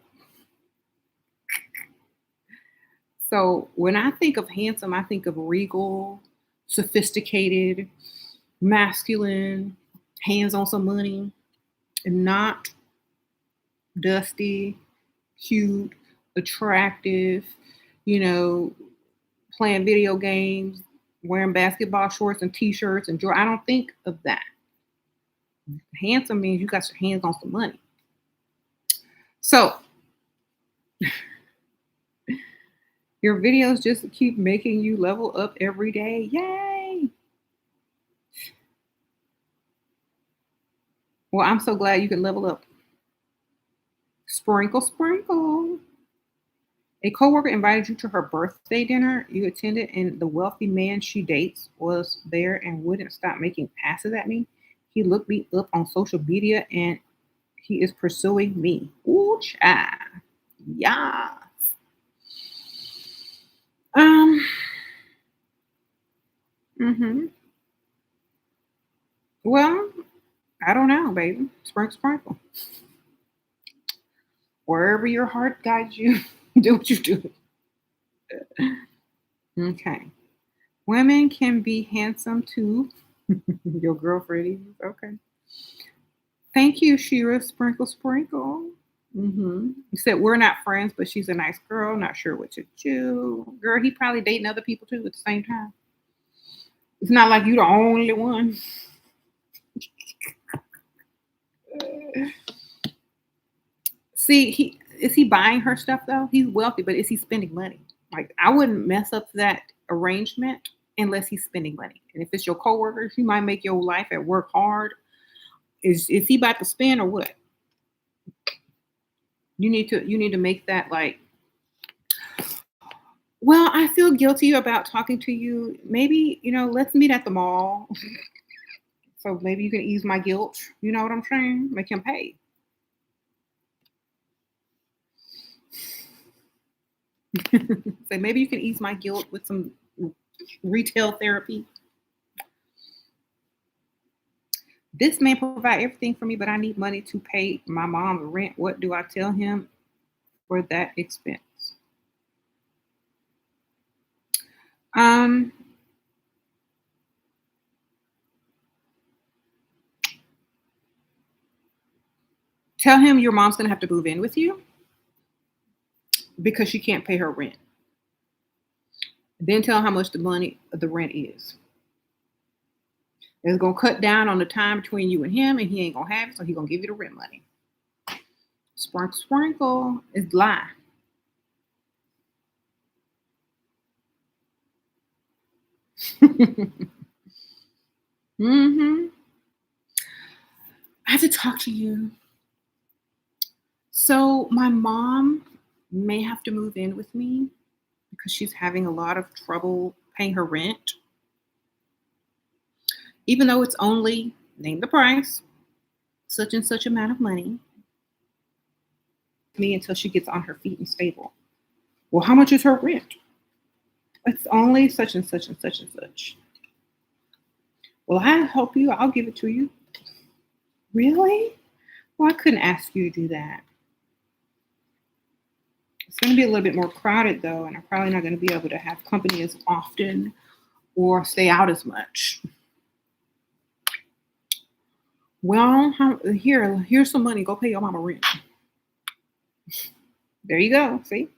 So when I think of handsome, I think of regal, sophisticated, masculine, hands on some money, and not dusty, cute, attractive, you know, playing video games, wearing basketball shorts and t-shirts and I don't think of that. Handsome means you got your hands on some money. So your videos just keep making you level up every day. Yay! Well, I'm so glad you can level up. Sprinkle, sprinkle. A coworker invited you to her birthday dinner. You attended, and the wealthy man she dates was there and wouldn't stop making passes at me. He looked me up on social media, and he is pursuing me. Ooh, child. Yeah. Um. Hmm. Well, I don't know, baby. Sprinkle, sprinkle. Wherever your heart guides you, do what you do. Okay. Women can be handsome too. Your girlfriend is okay. Thank you, Shira. Sprinkle, sprinkle. You said we're not friends, but she's a nice girl. Not sure what to do. Girl, he probably dating other people too at the same time. It's not like you the only one. See, he buying her stuff though? He's wealthy, but is he spending money? Like I wouldn't mess up that arrangement unless he's spending money. And if it's your coworker, he might make your life at work hard. Is he about to spend or what? You need to make that like, well, I feel guilty about talking to you. Maybe, let's meet at the mall. So maybe you can ease my guilt. You know what I'm saying? Make him pay. Say maybe you can ease my guilt with some retail therapy. This man provide everything for me, but I need money to pay my mom's rent. What do I tell him for that expense? Um, Tell him your mom's gonna have to move in with you because she can't pay her rent. Then tell how much the rent is. It's gonna cut down on the time between you and him, and he ain't gonna have it, so he's gonna give you the rent money. Sprinkle, sprinkle is lie. I have to talk to you. So my mom may have to move in with me because she's having a lot of trouble paying her rent, even though it's only name the price, such and such amount of money. Me until she gets on her feet and stable. Well, how much is her rent? It's only such and such and such and such. Well, I'll help you. I'll give it to you. Really? Well, I couldn't ask you to do that. It's going to be a little bit more crowded, though, and I'm probably not going to be able to have company as often or stay out as much. Well, here's some money. Go pay your mama rent. There you go. See?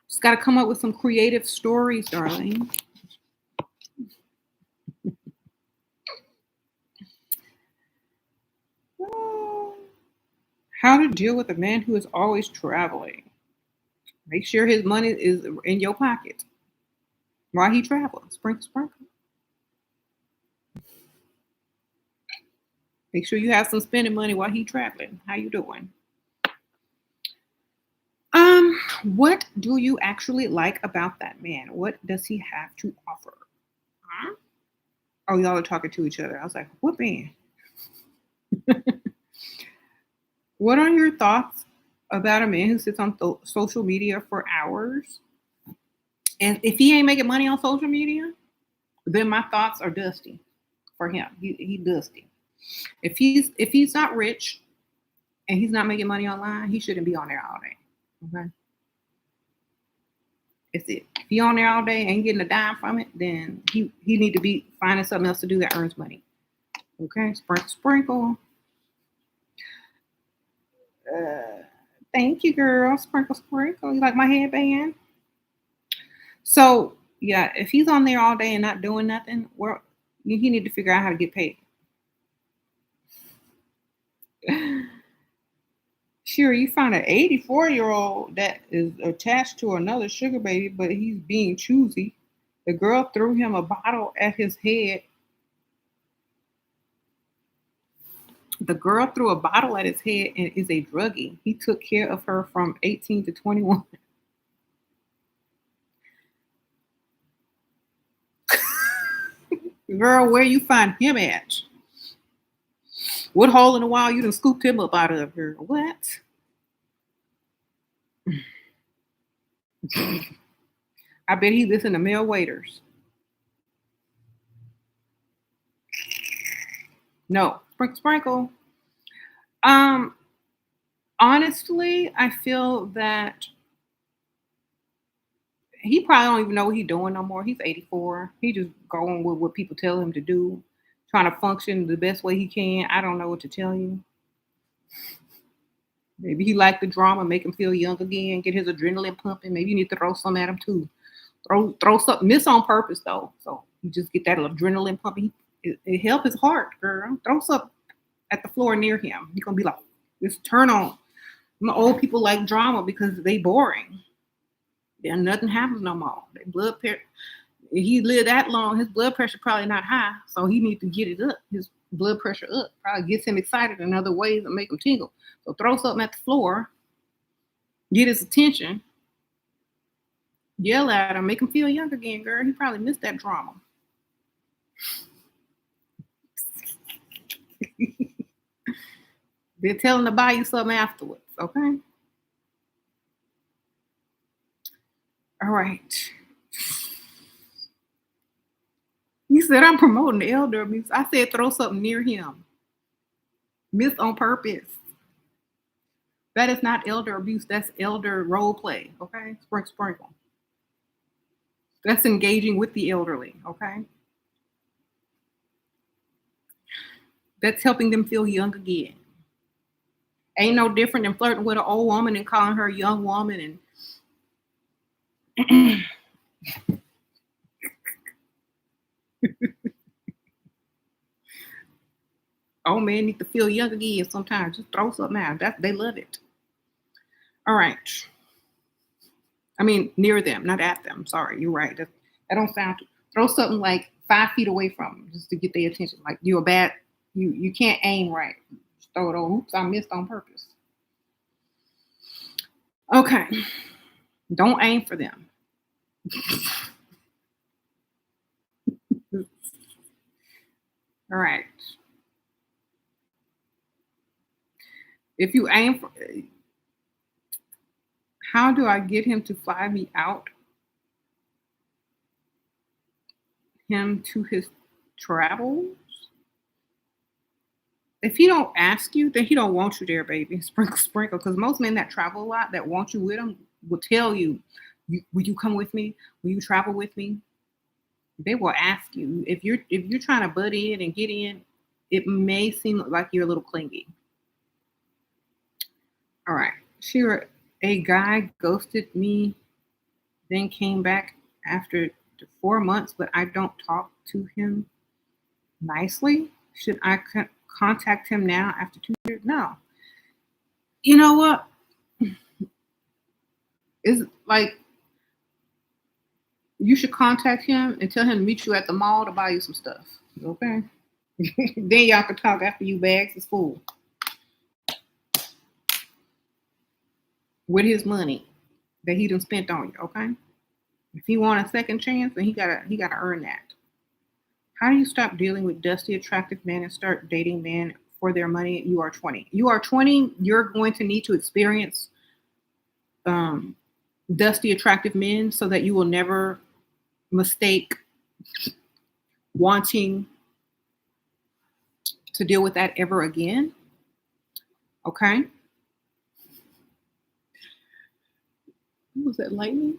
Just got to come up with some creative stories, darling. How to deal with a man who is always traveling. Make sure his money is in your pocket while he travels. Sprinkle, sprinkle. Make sure you have some spending money while he traveling. How you doing? What do you actually like about that man? What does he have to offer? Huh? Oh, y'all are talking to each other. I was like, what man? What are your thoughts about a man who sits on social media for hours? And if he ain't making money on social media, then my thoughts are dusty for him. He dusty. If he's not rich and he's not making money online, he shouldn't be on there all day. Okay, that's it. If he on there all day and ain't getting a dime from it, then he need to be finding something else to do that earns money. Okay, sprinkle, sprinkle. Uh, Thank you, girl. Sprinkle, sprinkle. You like my headband? So yeah, if he's on there all day and not doing nothing, well, he need to figure out how to get paid. Sure, you find an 84-year-old that is attached to another sugar baby, but he's being choosy. The girl threw him a bottle at his head. The girl threw a bottle at his head and is a druggie. He took care of her from 18 to 21. Girl, where you find him at? What hole in the wall you done scooped him up out of her? What? I bet he listened to male waiters. No, sprinkle, sprinkle. Um, Honestly, I feel that he probably don't even know what he's doing no more. He's 84. He just going with what people tell him to do, trying to function the best way he can. I don't know what to tell you. Maybe he liked the drama, make him feel young again, get his adrenaline pumping. Maybe you need to throw some at him too. Throw something. Miss on purpose though, so you just get that adrenaline pumping. It help his heart, girl. Throw something at the floor near him. You're gonna be like, just turn on. Old people like drama because they boring. Then nothing happens no more. Their blood pressure. He lived that long, his blood pressure probably not high, so he needs to get it up. His blood pressure up probably gets him excited in other ways that make him tingle. So throw something at the floor, get his attention, yell at him, make him feel young again, girl. He probably missed that drama. Then tell him to buy you something afterwards, okay? All right. You said I'm promoting the elder abuse. I said throw something near him. Miss on purpose. That is not elder abuse. That's elder role play. Okay? Sprinkle, sprinkle. That's engaging with the elderly. Okay? That's helping them feel young again. Ain't no different than flirting with an old woman and calling her a young woman and old man need to feel young again sometimes. Just throw something out. They love it. All right. I mean, near them, not at them. Sorry, you're right. That don't sound. Throw something like 5 feet away from them just to get their attention. Like you're a bad. You can't aim right. Just throw it on. Oops, I missed on purpose. Okay. Don't aim for them. All right. If you aim for, how do I get him to fly me out? Him to his travels? If he don't ask you, then he don't want you there, baby. Sprinkle, sprinkle. Because most men that travel a lot that want you with them will tell you, will you come with me? Will you travel with me? They will ask you. If you're trying to butt in and get in, it may seem like you're a little clingy. All right. Shira, a guy ghosted me, then came back after 4 months, but I don't talk to him nicely. Should I contact him now after 2 years? No. You know what? It's like you should contact him and tell him to meet you at the mall to buy you some stuff. Okay? Then y'all can talk after you bags is full with his money that he done spent on you. Okay. If he want a second chance, then he gotta earn that. How do you stop dealing with dusty, attractive men and start dating men for their money? You are 20. You are 20. You're going to need to experience um, dusty, attractive men so that you will never mistake wanting to deal with that ever again. Okay. What was that, lightning?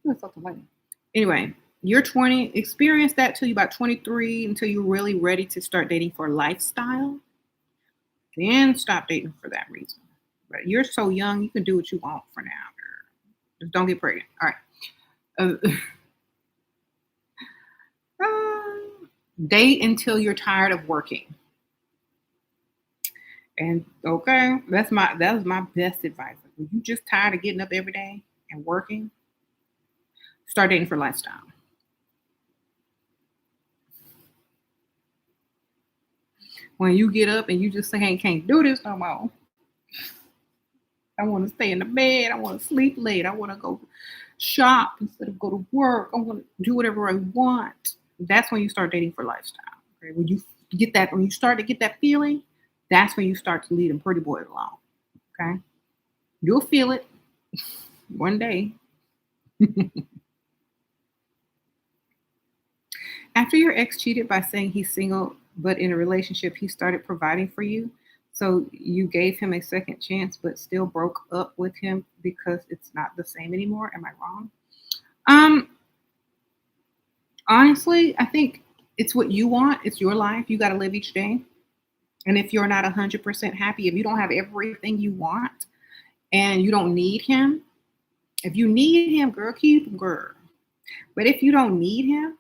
That's fucking lightning. Anyway, you're 20. Experience that till you're about 23 until you're really ready to start dating for lifestyle. Then stop dating for that reason. But you're so young, you can do what you want for now. Just don't get pregnant. All right. Date until you're tired of working. And okay, that was my best advice. When you just tired of getting up every day and working, start dating for lifestyle. When you get up and you just say, "Hey, can't do this no more. I want to stay in the bed. I want to sleep late. I want to go shop instead of go to work. I want to do whatever I want." That's when you start dating for lifestyle. Okay? When you start to get that feeling, that's when you start to lead a pretty boy along. Okay, you'll feel it one day. After your ex cheated by saying he's single, but in a relationship, he started providing for you. So you gave him a second chance, but still broke up with him because it's not the same anymore. Am I wrong? Um, Honestly, I think it's what you want. It's your life. You got to live each day. And if you're not 100% happy, if you don't have everything you want and you don't need him, if you need him, girl, keep him, girl. But if you don't need him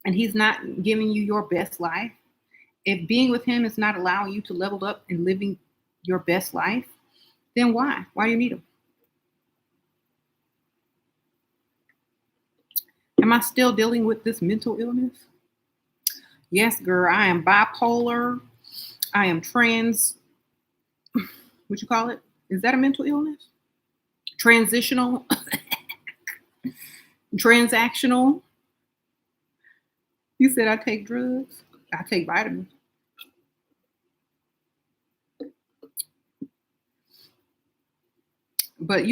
and he's not giving you your best life, if being with him is not allowing you to level up and living your best life, then why? Why do you need him? Am I still dealing with this mental illness? Yes, girl, I am bipolar. I am what you call it? Is that a mental illness? Transitional, transactional. You said I take drugs. I take vitamins. But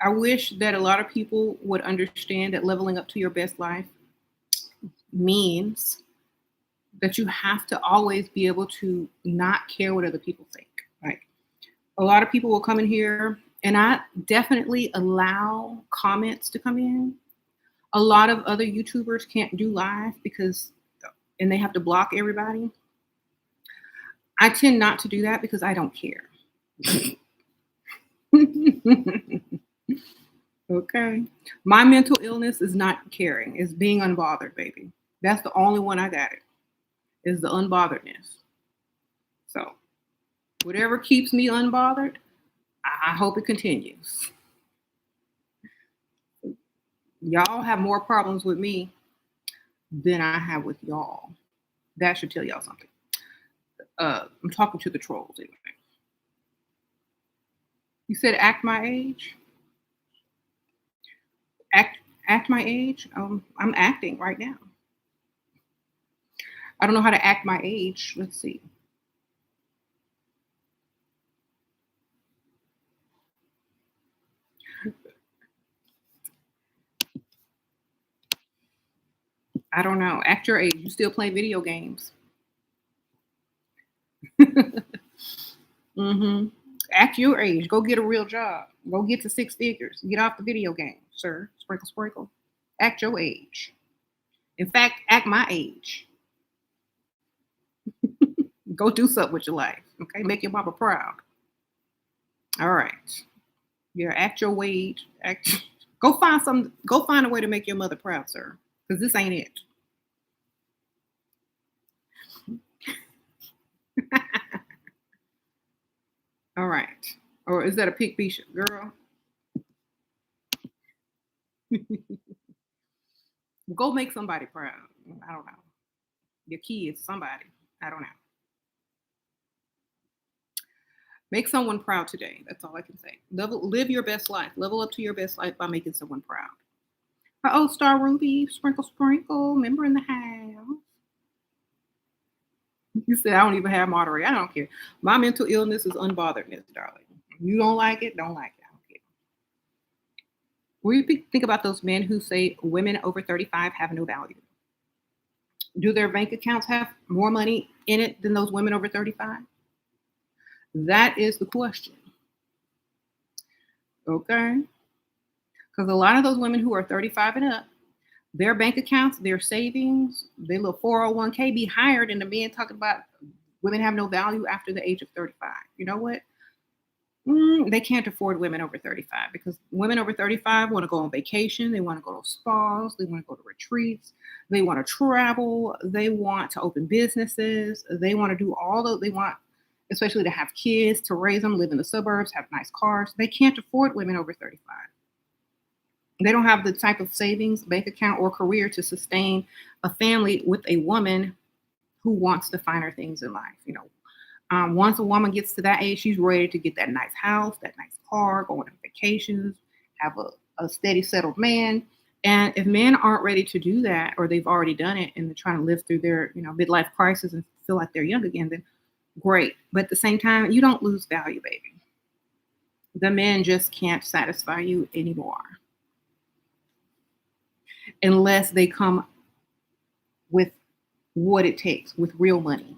I wish that a lot of people would understand that leveling up to your best life means that you have to always be able to not care what other people think. Like a lot of people will come in here, and I definitely allow comments to come in. A lot of other YouTubers can't do live and they have to block everybody. I tend not to do that because I don't care. Okay. My mental illness is not caring, it's being unbothered, baby. That's the only one I got it, is the unbotheredness. So, whatever keeps me unbothered, I hope it continues. Y'all have more problems with me than I have with y'all. That should tell y'all something. I'm talking to the trolls anyway. You said act my age? Act act my age? I'm acting right now. I don't know how to act my age. Let's see. I don't know. Act your age. You still play video games. Mm-hmm. Act your age. Go get a real job. Go get to six figures. Get off the video game, sir. Sprinkle, sprinkle. Act your age. In fact, act my age. Go do something with your life. Okay, make your mama proud. All right. Yeah, act your wage. Act. Go find some. Go find a way to make your mother proud, sir. Because this ain't it. All right. Or is that a pig bishop, girl? Go make somebody proud. I don't know. your kids, somebody. I don't know. Make someone proud today. That's all I can say. Live your best life. Level up to your best life by making someone proud. Oh, Star Ruby, sprinkle, sprinkle, member in the house. You said I don't even have moderator. I don't care. My mental illness is unbotheredness, darling. You don't like it, don't like it. I don't care. What do you think about those men who say women over 35 have no value? Do their bank accounts have more money in it than those women over 35? That is the question. Okay. Because a lot of those women who are 35 and up, their bank accounts, their savings, their little 401k be higher than the men talking about women have no value after the age of 35. You know what? They can't afford women over 35 because women over 35 want to go on vacation. They want to go to spas. They want to go to retreats. They want to travel. They want to open businesses. They want to do all the, they want, especially to have kids, to raise them, live in the suburbs, have nice cars. They can't afford women over 35. They don't have the type of savings, bank account, or career to sustain a family with a woman who wants the finer things in life. Once a woman gets to that age, she's ready to get that nice house, that nice car, go on vacations, have a steady, settled man. And if men aren't ready to do that, or they've already done it and they're trying to live through their, midlife crisis and feel like they're young again, then great. But at the same time, you don't lose value, baby. The men just can't satisfy you anymore unless they come with what it takes, with real money.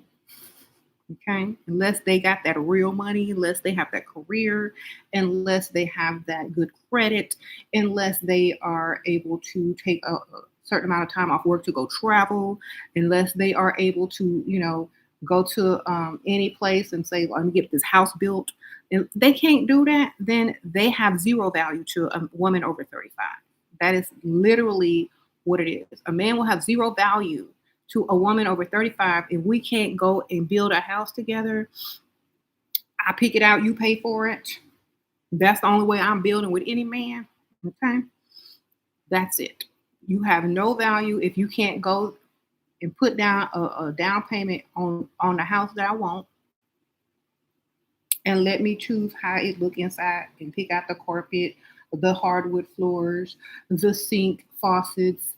Okay, unless they got that real money, unless they have that career, unless they have that good credit, unless they are able to take a certain amount of time off work to go travel, unless they are able to, go to any place and say, well, "Let me get this house built." And they can't do that, then they have zero value to a woman over 35. That is literally what it is. A man will have zero value to a woman over 35 if we can't go and build a house together. I pick it out, you pay for it. That's the only way I'm building with any man. Okay. That's it. You have no value if you can't go and put down a down payment on the house that I want and let me choose how it look inside and pick out the carpet, the hardwood floors, the sink faucets,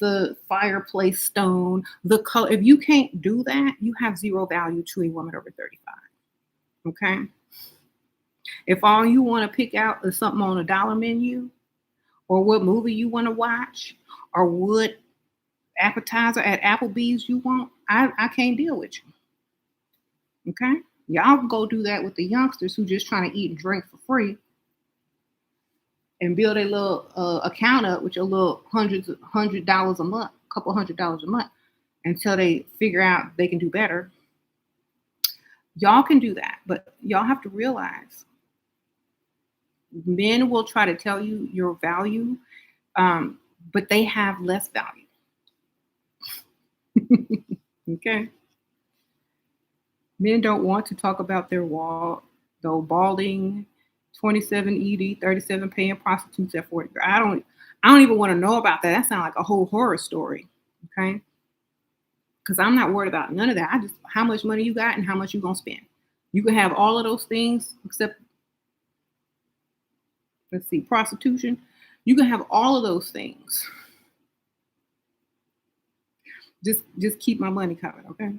the fireplace stone, the color. If you can't do that, you have zero value to a woman over 35. Okay. If all you want to pick out is something on a dollar menu, or what movie you want to watch, or what appetizer at Applebee's you want, I can't deal with you. Okay. Y'all can go do that with the youngsters who just trying to eat and drink for free and build a little account up with your little $100 a month, couple $100 a month until they figure out they can do better. Y'all can do that, but y'all have to realize men will try to tell you your value, but they have less value. Okay. Men don't want to talk about their though balding, 27 ED, 37 paying prostitutes at 40. I don't even want to know about that. That sounds like a whole horror story. Okay. Because I'm not worried about none of that. I just how much money you got and how much you're gonna spend. You can have all of those things except, let's see, prostitution. You can have all of those things. Just keep my money coming, okay?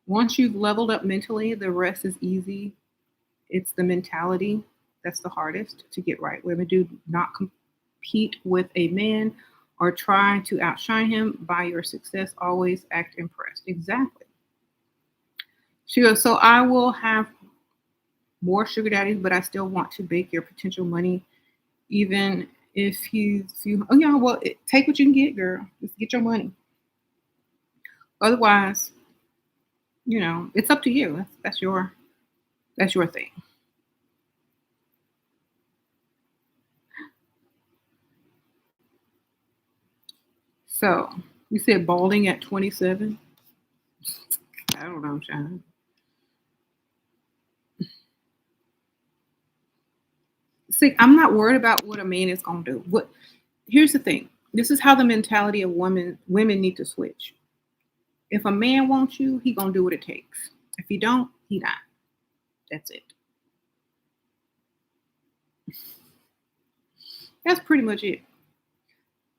Once you've leveled up mentally, the rest is easy. It's the mentality that's the hardest to get right. Women do not compete with a man or try to outshine him by your success. Always act impressed. Exactly. She goes, so I will have more sugar daddies, but I still want to bake your potential money, even if oh yeah, well, take what you can get, girl. Just get your money. Otherwise, it's up to you. That's your thing. So you said balding at 27. I don't know, Sean. See, I'm not worried about what a man is gonna do. Here's the thing. This is how the mentality of women need to switch. If a man wants you, he gonna do what it takes. If he don't, he not. That's it. That's pretty much it.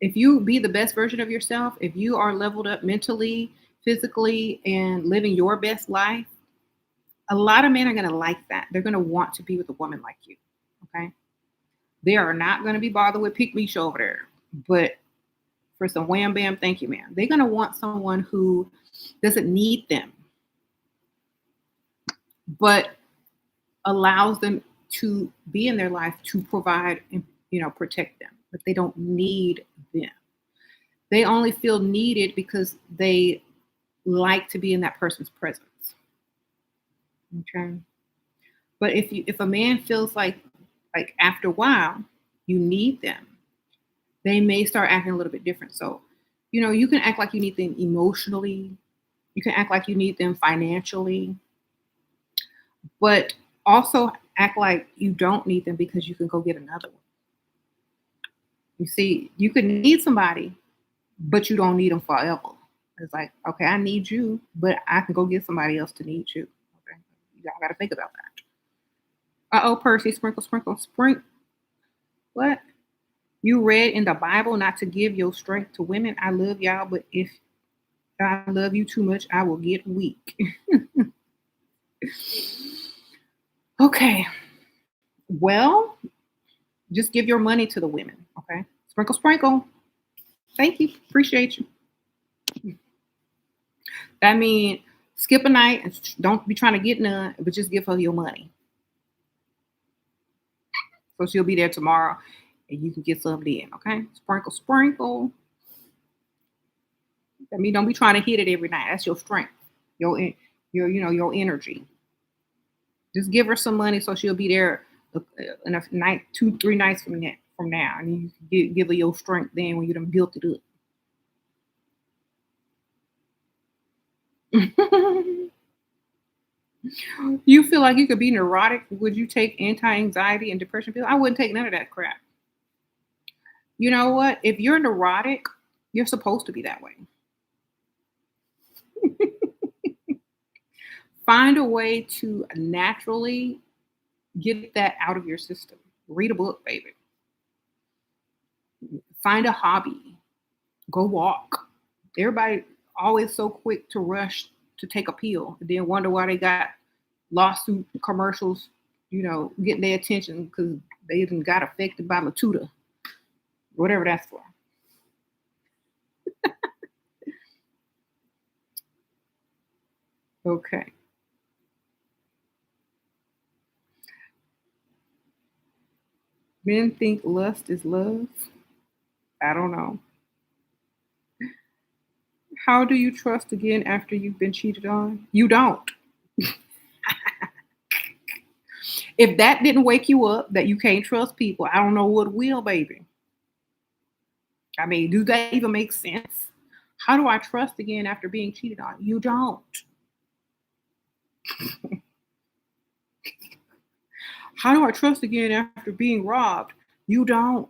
If you be the best version of yourself, if you are leveled up mentally, physically, and living your best life, a lot of men are gonna like that. They're gonna want to be with a woman like you. Okay. They are not gonna be bothered with pick me show over there. But for some wham bam, thank you, man. They're gonna want someone who doesn't need them, but allows them to be in their life to provide and protect them. But they don't need them. They only feel needed because they like to be in that person's presence. Okay. But if a man feels like after a while you need them, they may start acting a little bit different. So, you can act like you need them emotionally, you can act like you need them financially, but also act like you don't need them because you can go get another one. You see, you could need somebody, but you don't need them forever. It's like, okay, I need you, but I can go get somebody else to need you. Okay, you got to think about that. Oh, Percy, sprinkle, sprinkle, sprinkle. What? You read in the Bible not to give your strength to women. I love y'all, but if I love you too much, I will get weak. Okay. Well, just give your money to the women. Okay. Sprinkle, sprinkle. Thank you. Appreciate you. That means skip a night and don't be trying to get none, but just give her your money. So she'll be there tomorrow and you can get something in. Okay. Sprinkle, sprinkle. That means don't be trying to hit it every night. That's your strength, your energy. Just give her some money so she'll be there in a night, 2, 3 nights from now, and you can give her your strength then when you done built it up. You feel like you could be neurotic? Would you take anti-anxiety and depression pills? I wouldn't take none of that crap. You know what? If you're neurotic, you're supposed to be that way. Find a way to naturally get that out of your system. Read a book, baby. Find a hobby. Go walk. Everybody always so quick to rush to take a pill and then wonder why they got lawsuit commercials, getting their attention because they even got affected by Latuda, whatever that's for. Okay. Men think lust is love. I don't know. How do you trust again after you've been cheated on? You don't. If that didn't wake you up that you can't trust people, I don't know what will, baby. I mean, do that even make sense? How do I trust again after being cheated on? You don't. How do I trust again after being robbed? You don't.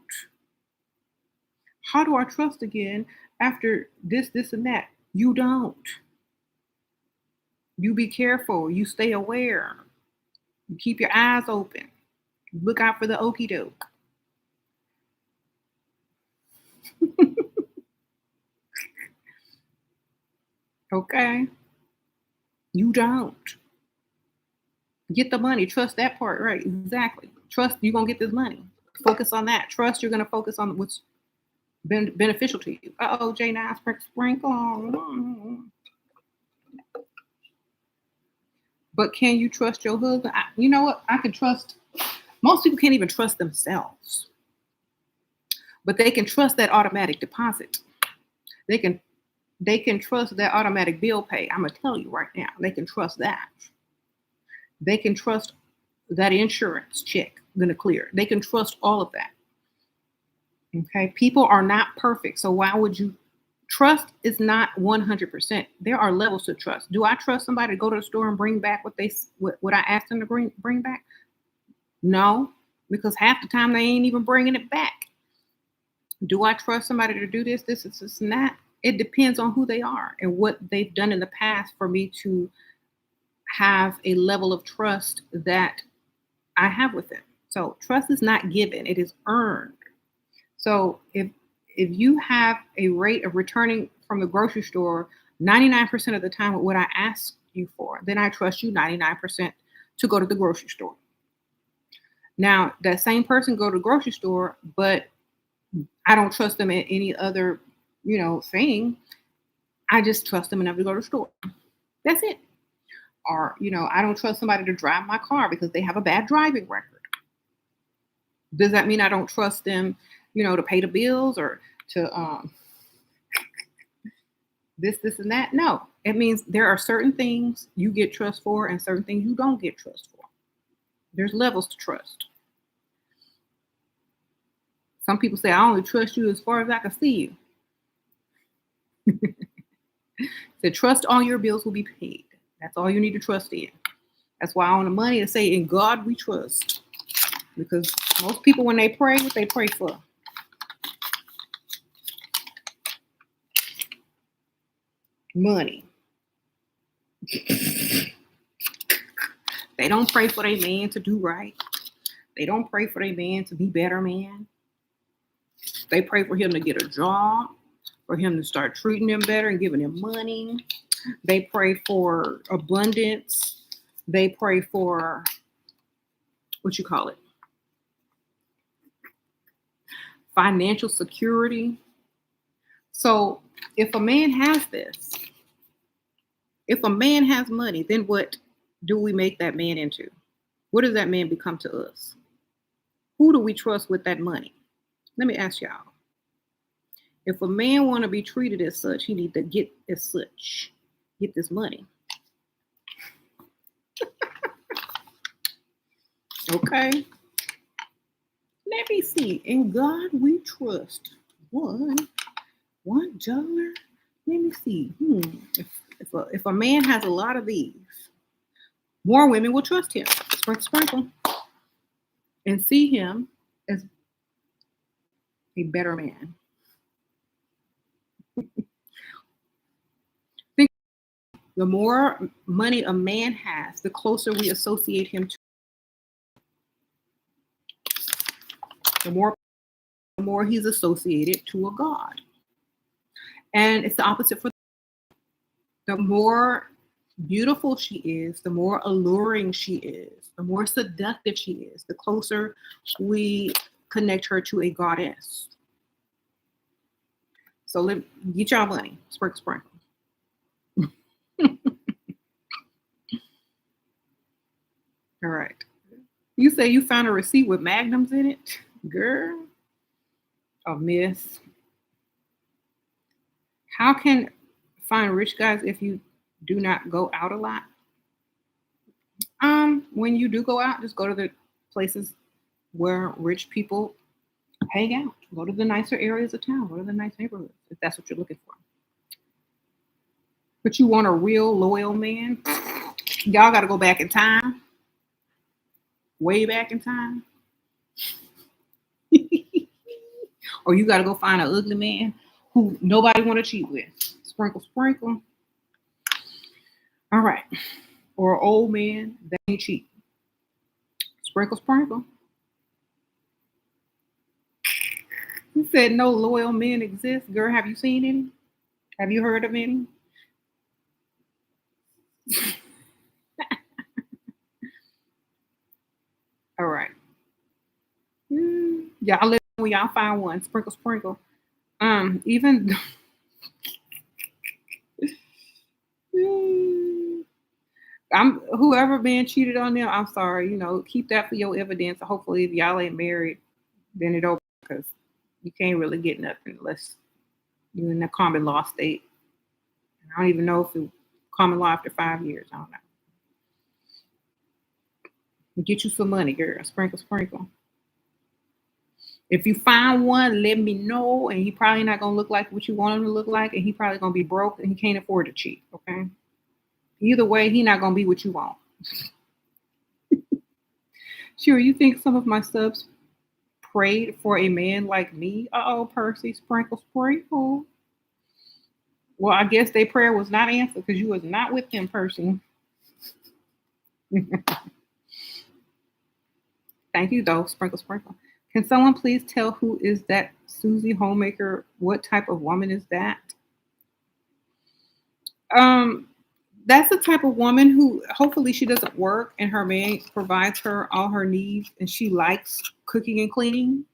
How do I trust again after this, and that? You don't. You be careful. You stay aware. You keep your eyes open. Look out for the okey doke. Okay? You don't. Get the money. Trust that part, right? Exactly. Trust you're going to get this money. Focus on that. Trust you're going to focus on what's beneficial to you. Uh-oh, J9 sprinkle. But can you trust your husband? You know what? I can trust. Most people can't even trust themselves. But they can trust that automatic deposit. They can trust that automatic bill pay. I'm gonna tell you right now, they can trust that. They can trust that insurance check gonna clear. They can trust all of that. Okay, people are not perfect, so why would you? Trust is not 100%. There are levels to trust. Do I trust somebody to go to the store and bring back what I asked them to bring back? No, because half the time they ain't even bringing it back. Do I trust somebody to do this, and that? It depends on who they are and what they've done in the past for me to have a level of trust that I have with them. So trust is not given, it is earned. So if you have a rate of returning from the grocery store 99% of the time with what I ask you for, then I trust you 99% to go to the grocery store. Now, that same person go to the grocery store, but I don't trust them in any other, thing. I just trust them enough to go to the store. That's it. Or, I don't trust somebody to drive my car because they have a bad driving record. Does that mean I don't trust them, to pay the bills or to this, and that? No. It means there are certain things you get trust for and certain things you don't get trust for. There's levels to trust. Some people say, I only trust you as far as I can see you. So trust all your bills will be paid. That's all you need to trust in. That's why on the money, to say, in God we trust. Because most people, when they pray, what they pray for? Money. They don't pray for their man to do right. They don't pray for their man to be better man. They pray for him to get a job, for him to start treating them better and giving them money. They pray for abundance. They pray for, financial security. So if a man has this, if a man has money, then what do we make that man into? What does that man become to us? Who do we trust with that money? Let me ask y'all. If a man want to be treated as such, he need to get as such. Get this money. Okay. Let me see. In God we trust. $1. Let me see. If a man has a lot of these, more women will trust him. Sprinkle. And see him as a better man. Think the more money a man has, the closer we associate him to. The more he's associated to a God. And it's the opposite for the more beautiful she is, the more alluring she is, the more seductive she is, the closer we connect her to a goddess. So get y'all money. Sprinkle. All right. You say you found a receipt with magnums in it? Girl. A miss. How can find rich guys if you do not go out a lot? When you do go out, just go to the places where rich people hang out. Go to the nicer areas of town. Go to the nice neighborhoods if that's what you're looking for. But you want a real loyal man? Y'all got to go back in time. Way back in time. Or you got to go find an ugly man who nobody want to cheat with. Sprinkle. All right. Or an old man that ain't cheap. Sprinkle. You said no loyal men exist. Girl, have you seen any? Have you heard of any? All right. Y'all let me know when y'all find one. Sprinkle. Even I'm whoever been cheated on them, I'm sorry, keep that for your evidence. Hopefully if y'all ain't married, then it over, because you can't really get nothing unless you're in a common law state. I don't even know if it's common law after 5 years. I don't know. Get you some money, girl. Sprinkle. If you find one, let me know. And he probably not gonna look like what you want him to look like, and he probably gonna be broke and he can't afford to cheat. Okay. Either way, he not gonna be what you want. Sure, you think some of my subs prayed for a man like me. Uh-oh, Percy, sprinkle, sprinkle. Well, I guess their prayer was not answered because you was not with them, Percy. Thank you, though, sprinkle, sprinkle. Can someone please tell who is that Susie Homemaker? What type of woman is that? Um, that's the type of woman who hopefully she doesn't work and her man provides her all her needs and she likes cooking and cleaning.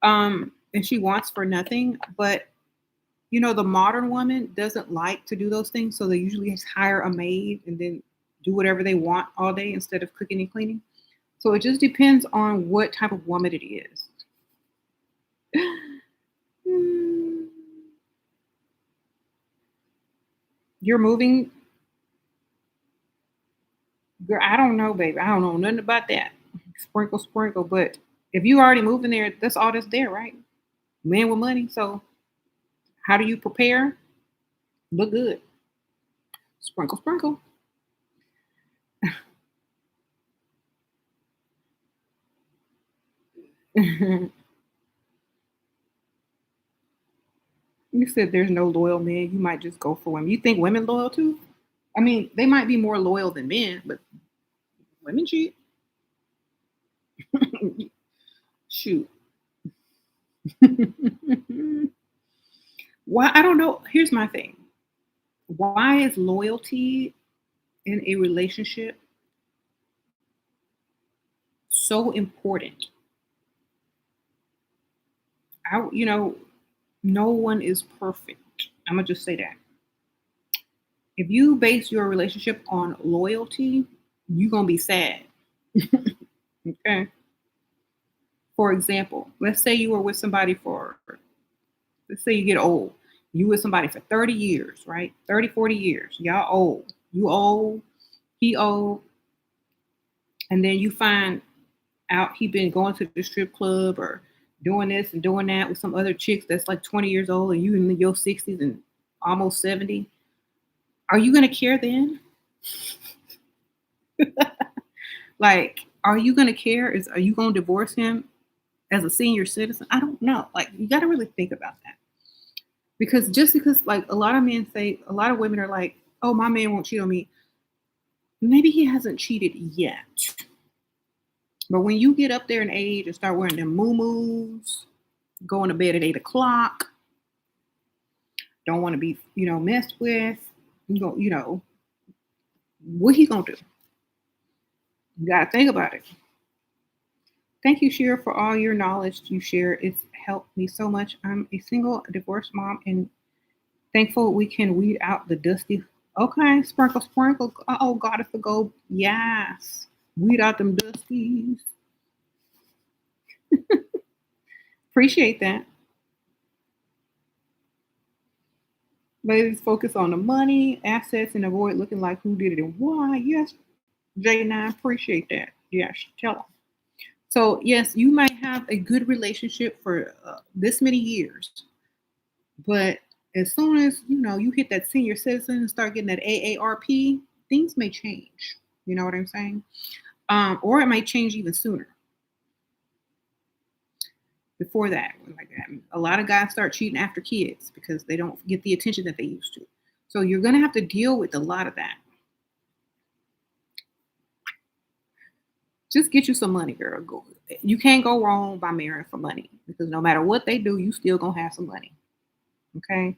And she wants for nothing. But the modern woman doesn't like to do those things, so they usually just hire a maid and then do whatever they want all day instead of cooking and cleaning. So it just depends on what type of woman it is. Hmm. You're moving, girl. I don't know, baby. I don't know nothing about that. Sprinkle, sprinkle. But if you already moving there, that's all that's there, right? Man with money. So how do you prepare? Look good. Sprinkle, sprinkle. You said there's no loyal men. You might just go for women. You think women loyal too? I mean, they might be more loyal than men, but women cheat. Shoot. Why? I don't know. Here's my thing. Why is loyalty in a relationship so important? No one is perfect. I'm gonna just say that. If you base your relationship on loyalty, you're gonna be sad. Okay. For example, let's say you were with somebody for, let's say you get old. You with somebody for 30 years, right? 30, 40 years. Y'all old. You old, he old. And then you find out he been going to the strip club or doing this and doing that with some other chicks that's like 20 years old and you in your 60s and almost 70. Are you gonna care then? Like, are you gonna care? Are you gonna divorce him as a senior citizen? I don't know. Like, you gotta really think about that. Because just because like a lot of men say, a lot of women are like, oh, my man won't cheat on me. Maybe he hasn't cheated yet. But when you get up there in age and start wearing them moo-moos, going to bed at 8 o'clock, don't want to be, messed with, what he gonna do? You gotta think about it. Thank you, Shira, for all your knowledge you share. It's helped me so much. I'm a single divorced mom and thankful we can weed out the dusty. Okay, sprinkle, sprinkle. Oh, God, if the gold. Yes. Weed out them dusties. Appreciate that. Ladies, focus on the money, assets, and avoid looking like who did it and why. Yes, J9, appreciate that. Yes, tell them. So, yes, you might have a good relationship for this many years, but as soon as you hit that senior citizen and start getting that AARP, things may change. You know what I'm saying? Or it might change even sooner. Before that, like a lot of guys start cheating after kids because they don't get the attention that they used to. So you're gonna have to deal with a lot of that. Just get you some money, girl. Go. You can't go wrong by marrying for money because no matter what they do, you still gonna have some money. Okay.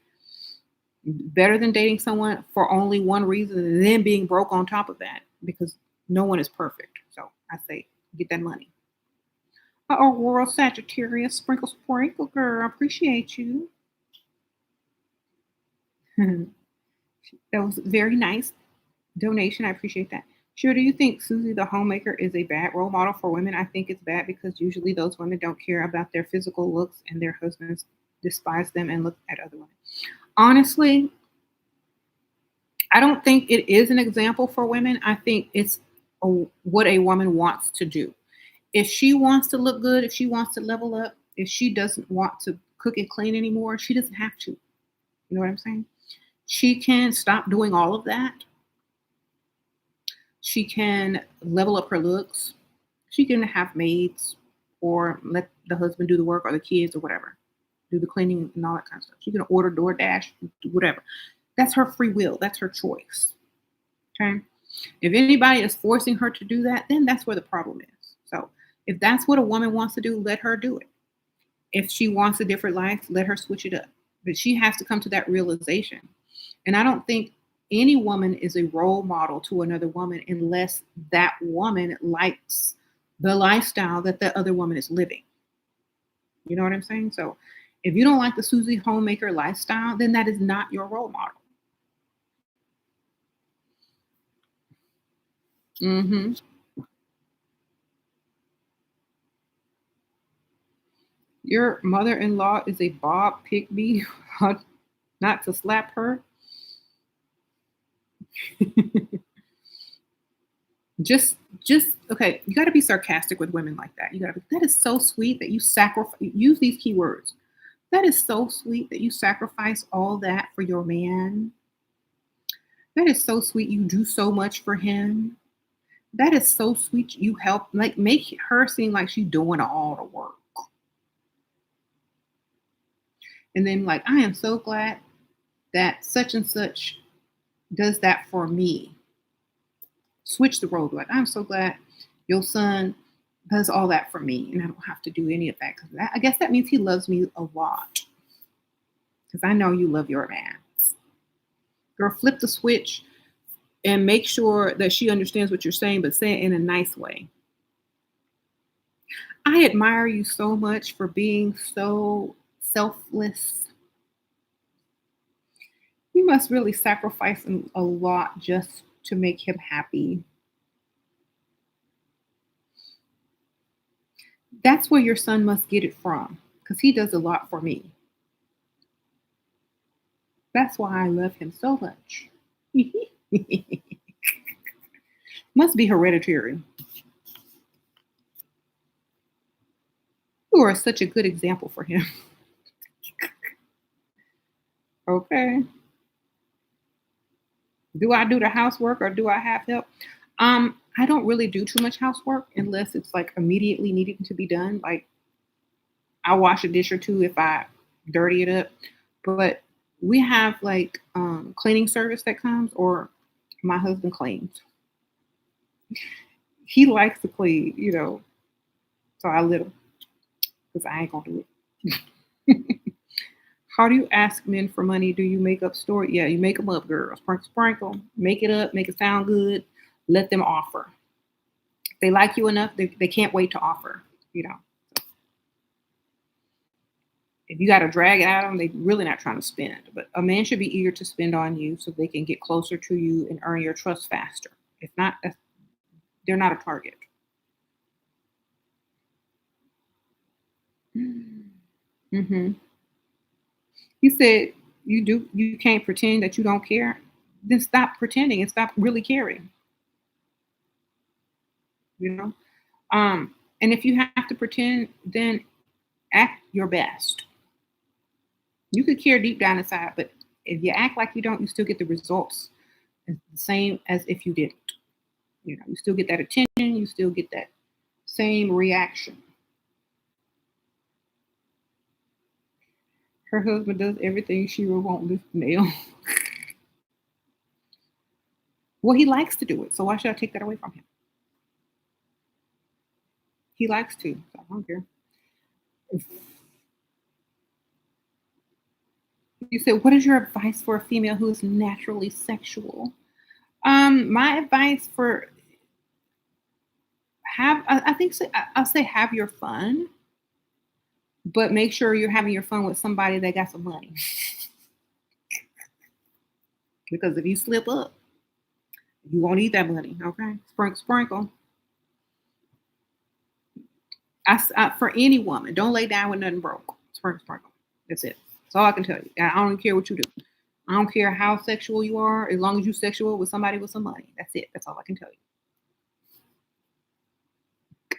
Better than dating someone for only one reason and then being broke on top of that because no one is perfect. So I say get that money. Oh, World Sagittarius, sprinkle, sprinkle, girl. I appreciate you. That was very nice donation. I appreciate that. Sure, do you think Susie the homemaker is a bad role model for women? I think it's bad because usually those women don't care about their physical looks and their husbands despise them and look at other women. Honestly, I don't think it is an example for women. I think it's what a woman wants to do. If she wants to look good, if she wants to level up, if she doesn't want to cook and clean anymore, she doesn't have to. You know what I'm saying? She can stop doing all of that. She can level up her looks. She can have maids or let the husband do the work or the kids or whatever, do the cleaning and all that kind of stuff. She can order DoorDash, do whatever. That's her free will. That's her choice. Okay. If anybody is forcing her to do that, then that's where the problem is. So if that's what a woman wants to do, let her do it. If she wants a different life, let her switch it up. But she has to come to that realization. And I don't think any woman is a role model to another woman unless that woman likes the lifestyle that the other woman is living. You know what I'm saying? So if you don't like the Susie homemaker lifestyle, then that is not your role model. Hmm. Your mother-in-law is a Bob Pigby. Not to slap her. just okay. You got to be sarcastic with women like that. You got to be. That is so sweet that you sacrifice. Use these keywords. That is so sweet that you sacrifice all that for your man. That is so sweet. You do so much for him. That is so sweet. You help, like, make her seem like she's doing all the work. And then, like, I am so glad that such and such does that for me. Switch the role. Like, I'm so glad your son does all that for me, and I don't have to do any of that. Because I guess that means he loves me a lot. Because I know you love your man. Girl, flip the switch and make sure that she understands what you're saying, but say it in a nice way. I admire you so much for being so selfless. You must really sacrifice a lot just to make him happy. That's where your son must get it from, because he does a lot for me. That's why I love him so much. Must be hereditary. You are such a good example for him. Okay. Do I do the housework or do I have help? I don't really do too much housework unless it's like immediately needing to be done. Like, I wash a dish or two if I dirty it up. But we have like cleaning service that comes, or my husband cleans. He likes to clean, so I let him because I ain't gonna do it. How do you ask men for money? Do you make up story? Yeah, you make them up, girl. Sprinkle, sprinkle. Make it up. Make it sound good. Let them offer. If they like you enough, they can't wait to offer. If you got to drag it out of them, they're really not trying to spend. But a man should be eager to spend on you so they can get closer to you and earn your trust faster. If not, they're not a target. Mm-hmm. You said you can't pretend that you don't care. Then stop pretending and stop really caring. You know. And if you have to pretend, then act your best. You could care deep down inside, but if you act like you don't, you still get the results the same as if you didn't. You still get that attention, you still get that same reaction. Her husband does everything she won't lift the nail. Well, he likes to do it, so why should I take that away from him? He likes to, so I don't care. You said, what is your advice for a female who is naturally sexual? My advice for I think I'll say have your fun, but make sure you're having your fun with somebody that got some money. Because if you slip up, you won't need that money. Okay, sprinkle, sprinkle. For any woman, don't lay down with nothing broke. Sprinkle, sprinkle. That's it. That's all I can tell you. I don't care what you do. I don't care how sexual you are, as long as you're sexual with somebody with some money. That's it. That's all I can tell you.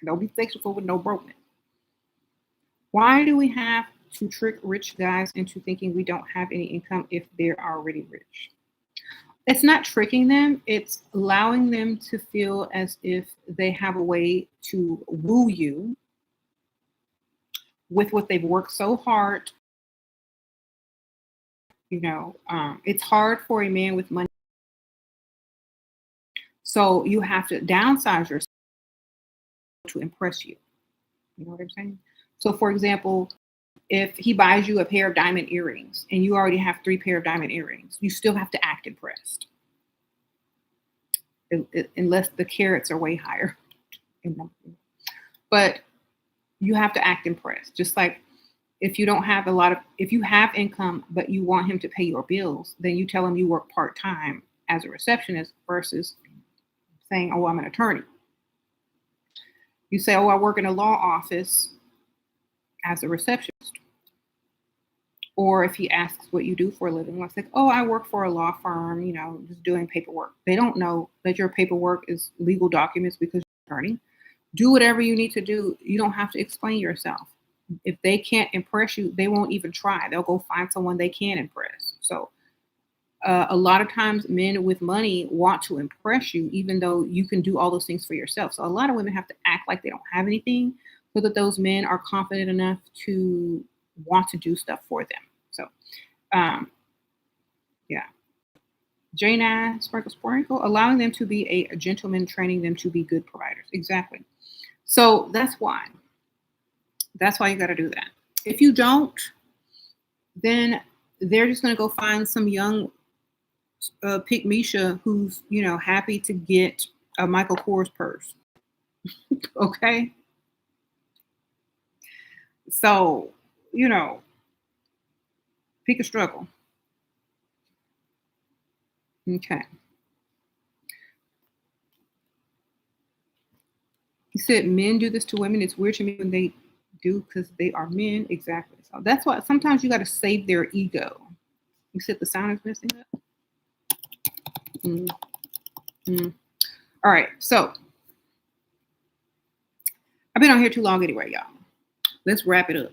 Don't be sexual with no brokenness. Why do we have to trick rich guys into thinking we don't have any income if they're already rich? It's not tricking them. It's allowing them to feel as if they have a way to woo you with what they've worked so hard. It's hard for a man with money. So you have to downsize yourself to impress you. You know what I'm saying? So, for example, if he buys you a pair of diamond earrings and you already have 3 pair of diamond earrings, you still have to act impressed, unless the carats are way higher. But you have to act impressed. Just like if you don't have if you have income, but you want him to pay your bills, then you tell him you work part time as a receptionist versus saying, oh, I'm an attorney. You say, oh, I work in a law office as a receptionist. Or if he asks what you do for a living, it's like, oh, I work for a law firm, just doing paperwork. They don't know that your paperwork is legal documents because you're an attorney. Do whatever you need to do. You don't have to explain yourself. If they can't impress you, they won't even try. They'll go find someone they can impress. So a lot of times men with money want to impress you, even though you can do all those things for yourself. So a lot of women have to act like they don't have anything so that those men are confident enough to want to do stuff for them. So, um, yeah. Jane Eyre, Sprinkle Sprinkle, allowing them to be a gentleman, training them to be good providers. Exactly. So that's why. That's why you got to do that. If you don't, then they're just going to go find some young pick Misha who's, happy to get a Michael Kors purse. Okay. So, pick a struggle. Okay. He said men do this to women. It's weird to me when they do because they are men. Exactly. So that's why sometimes you got to save their ego. You said the sound is messing up. Mm, mm. All right. So I've been on here too long anyway, y'all. Let's wrap it up.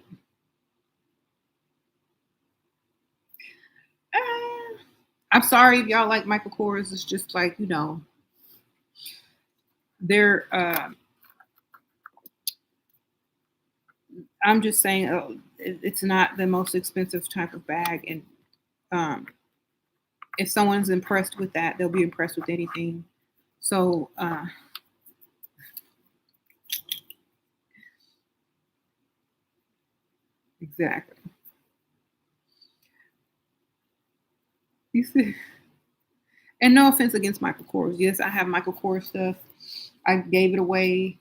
I'm sorry if y'all like Michael Kors. It's just like, they're, I'm just saying it's not the most expensive type of bag. And if someone's impressed with that, they'll be impressed with anything. So, exactly. You see, and no offense against Michael Kors. Yes, I have Michael Kors stuff. I gave it away,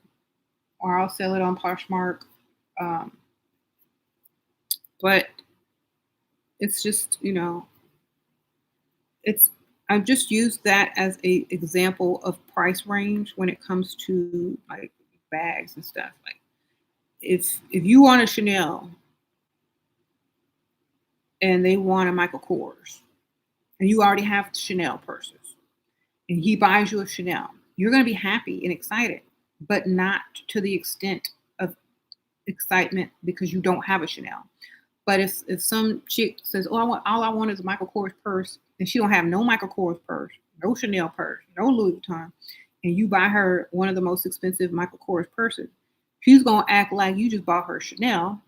or I'll sell it on Poshmark. But it's just, it's I've just used that as a example of price range when it comes to like bags and stuff. Like if you want a Chanel and they want a Michael Kors and you already have Chanel purses and he buys you a Chanel, you're going to be happy and excited, but not to the extent of excitement because you don't have a Chanel. But if some chick says, "Oh, all I want is a Michael Kors purse," and she don't have no Michael Kors purse, no Chanel purse, no Louis Vuitton, and you buy her one of the most expensive Michael Kors purses, she's gonna act like you just bought her Chanel,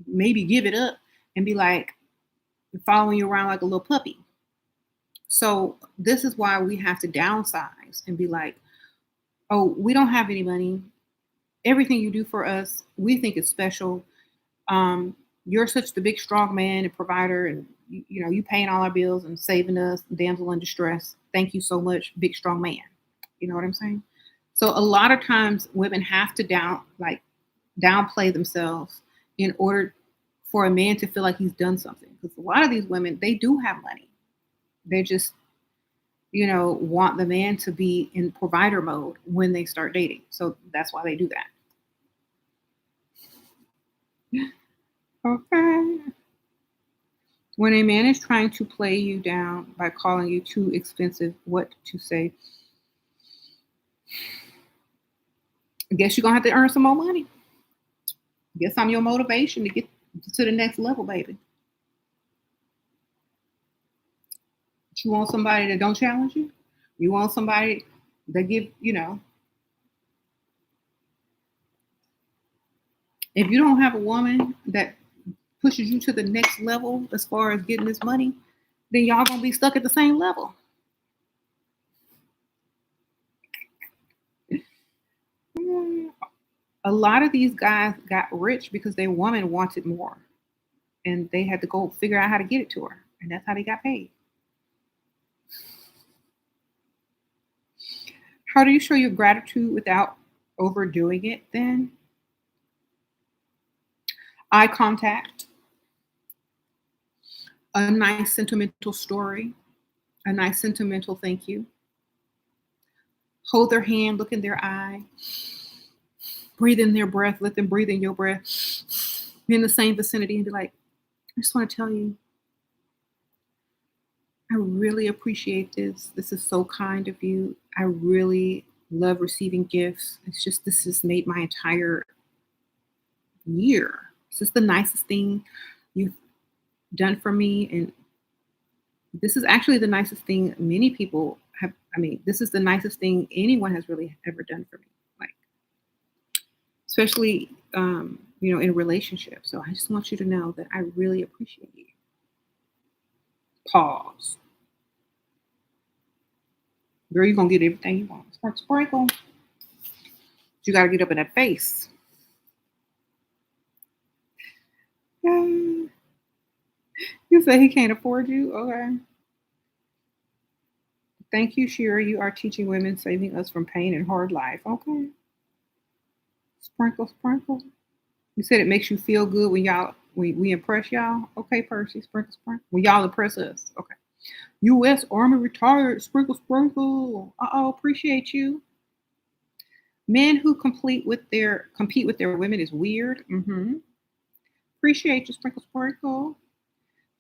maybe give it up, and be like following you around like a little puppy. So this is why we have to downsize and be like, "Oh, we don't have any money. Everything you do for us, we think is special. You're such the big strong man and provider, and you paying all our bills and saving us, damsel in distress. Thank you so much, big strong man." You know what I'm saying? So a lot of times women have to downplay themselves in order for a man to feel like he's done something. Because a lot of these women, they do have money. They just, want the man to be in provider mode when they start dating. So that's why they do that. Okay. When a man is trying to play you down by calling you too expensive, what to say? I guess you're going to have to earn some more money. Guess I'm your motivation to get to the next level, baby. But you want somebody that don't challenge you? You want somebody that give, If you don't have a woman that pushes you to the next level as far as getting this money, then y'all gonna be stuck at the same level. A lot of these guys got rich because their woman wanted more, and they had to go figure out how to get it to her, and that's how they got paid. How do you show your gratitude without overdoing it then? Eye contact, a nice sentimental story, a nice sentimental thank you. Hold their hand, look in their eye, breathe in their breath, let them breathe in your breath. Be in the same vicinity and be like, I just want to tell you, I really appreciate this. This is so kind of you. I really love receiving gifts. It's just, this has made my entire year. This is the nicest thing you've done for me. And this is actually the nicest thing many people have. I mean, this is the nicest thing anyone has really ever done for me. Like, especially, in a relationship. So I just want you to know that I really appreciate you. Pause. Girl, you're going to get everything you want. Sparkle, sprinkle. You got to get up in that face. You say he can't afford you? Okay. Thank you, Shira. You are teaching women, saving us from pain and hard life. Okay. Sprinkle, sprinkle. You said it makes you feel good when we impress y'all. Okay, Percy, sprinkle, sprinkle. When y'all impress us. Okay. U.S. Army retired. Sprinkle, sprinkle. Appreciate you. Men who compete with their women is weird. Appreciate you, sprinkle, sprinkle.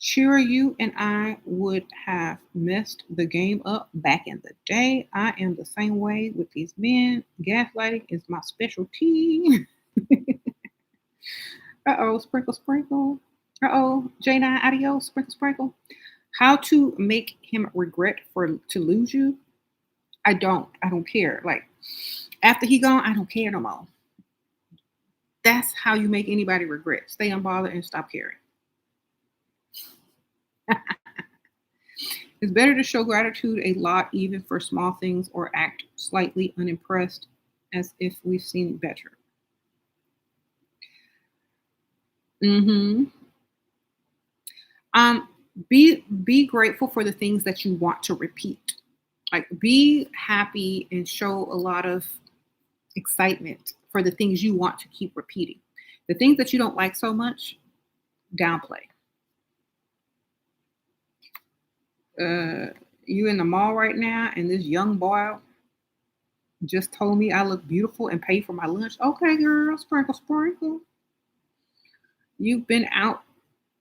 Sure, you and I would have messed the game up back in the day. I am the same way with these men. Gaslighting is my specialty. Sprinkle, sprinkle. J9, adios, sprinkle, sprinkle. How to make him regret to lose you? I don't care. Like, after he gone, I don't care no more. That's how you make anybody regret. Stay unbothered and stop caring. It's better to show gratitude a lot, even for small things, or act slightly unimpressed as if we've seen better. Be grateful for the things that you want to repeat. Like, be happy and show a lot of excitement for the things you want to keep repeating. The things that you don't like so much, downplay. You in the mall right now, and this young boy just told me I look beautiful and paid for my lunch. Okay, girl, sprinkle, sprinkle. You've been out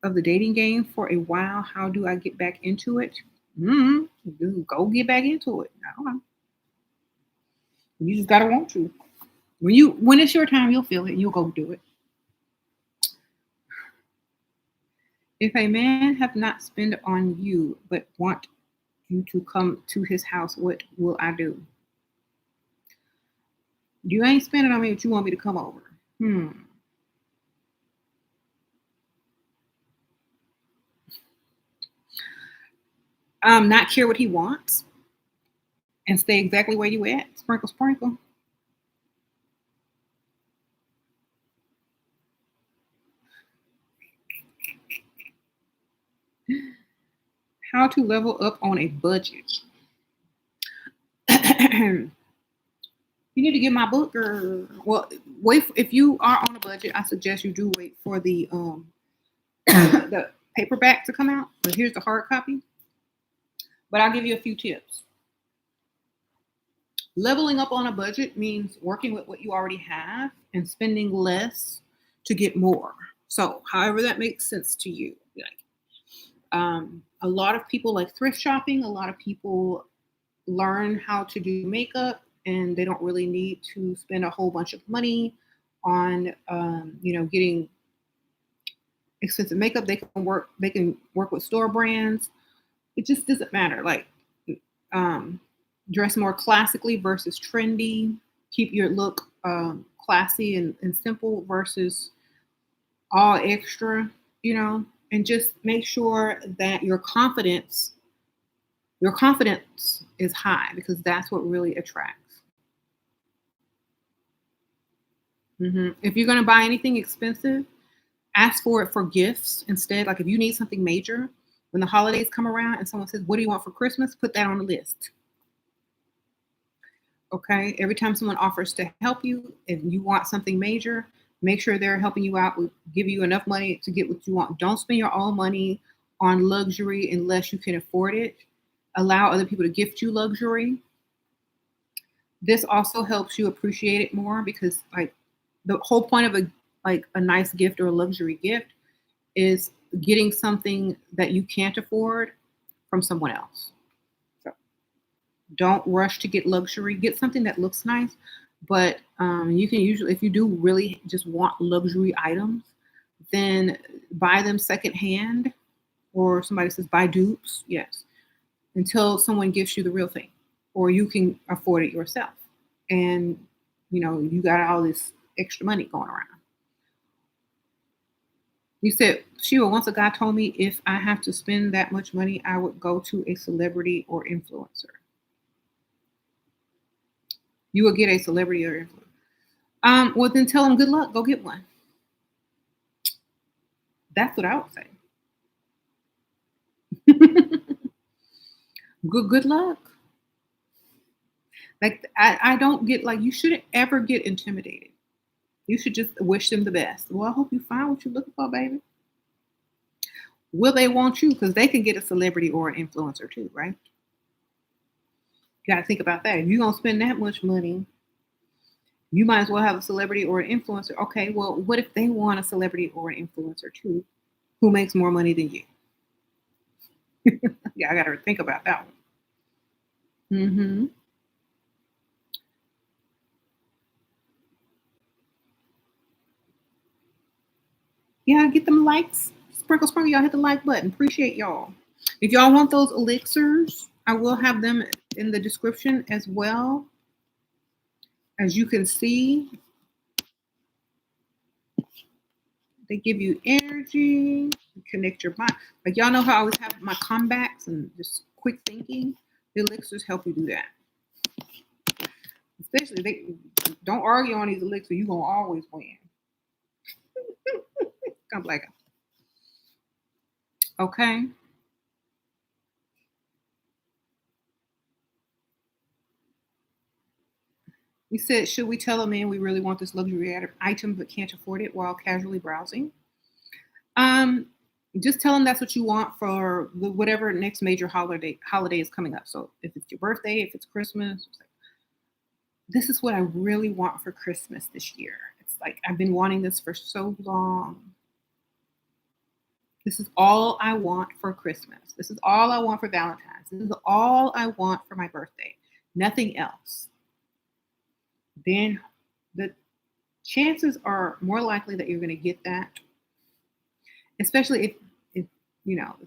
of the dating game for a while. How do I get back into it? Go get back into it. I don't know. You just gotta want to. When it's your time, you'll feel it and you'll go do it. If a man have not spent on you but want you to come to his house, what will I do? You ain't spending on me, but you want me to come over. Not care what he wants and stay exactly where you at. Sprinkle, sprinkle. How to level up on a budget. You need to get my book, or if you are on a budget, I suggest you do wait for the the paperback to come out. But here's the hard copy. But I'll give you a few tips. Leveling up on a budget means working with what you already have and spending less to get more. So, however that makes sense to you. Like, a lot of people like thrift shopping. A lot of people learn how to do makeup, and they don't really need to spend a whole bunch of money on, getting expensive makeup. They can work with store brands. It just doesn't matter. Like, dress more classically versus trendy. Keep your look classy and simple versus all extra, you know, and just make sure that your confidence is high because that's what really attracts. If you're going to buy anything expensive, ask for it for gifts instead. Like if you need something major, when the holidays come around and someone says, "What do you want for Christmas?" Put that on the list. Okay. Every time someone offers to help you, if you want something major, make sure they're helping you out with give you enough money to get what you want. Don't spend your own money on luxury unless you can afford it. Allow other people to gift you luxury. This also helps you appreciate it more because like the whole point of a nice gift or a luxury gift is getting something that you can't afford from someone else. So don't rush to get luxury. Get something that looks nice, but you can usually, if you do really just want luxury items, then buy them secondhand, or somebody says buy dupes. Yes, until someone gives you the real thing, or you can afford it yourself, and you got all this extra money going around. You said, Sheila, once a guy told me if I have to spend that much money, I would go to a celebrity or influencer. You will get a celebrity or influencer. Well, then tell them good luck. Go get one. That's what I would say. Good luck. Like I don't get like you shouldn't ever get intimidated. You should just wish them the best. Well, I hope you find what you're looking for, baby. Will they want you? Because they can get a celebrity or an influencer too, right? You got to think about that. If you're gonna spend that much money, you might as well have a celebrity or an influencer. Okay, well, what if they want a celebrity or an influencer too, who makes more money than you? Yeah, I got to think about that one. Yeah, get them likes. Sprinkle, sprinkle. Y'all hit the like button. Appreciate y'all. If y'all want those elixirs, I will have them in the description as well. As you can see, they give you energy, connect your mind. Like y'all know how I always have my comebacks and just quick thinking. The elixirs help you do that. Especially they don't argue on these elixirs. You're gonna always win. Come like okay. We said, should we tell a man we really want this luxury item but can't afford it while casually browsing? Um, just tell them that's what you want for whatever next major holiday is coming up. So if it's your birthday, if it's Christmas, it's like, this is what I really want for Christmas this year. It's like I've been wanting this for so long. This is all I want for Christmas. This is all I want for Valentine's. This is all I want for my birthday. Nothing else. Then the chances are more likely that you're going to get that, especially if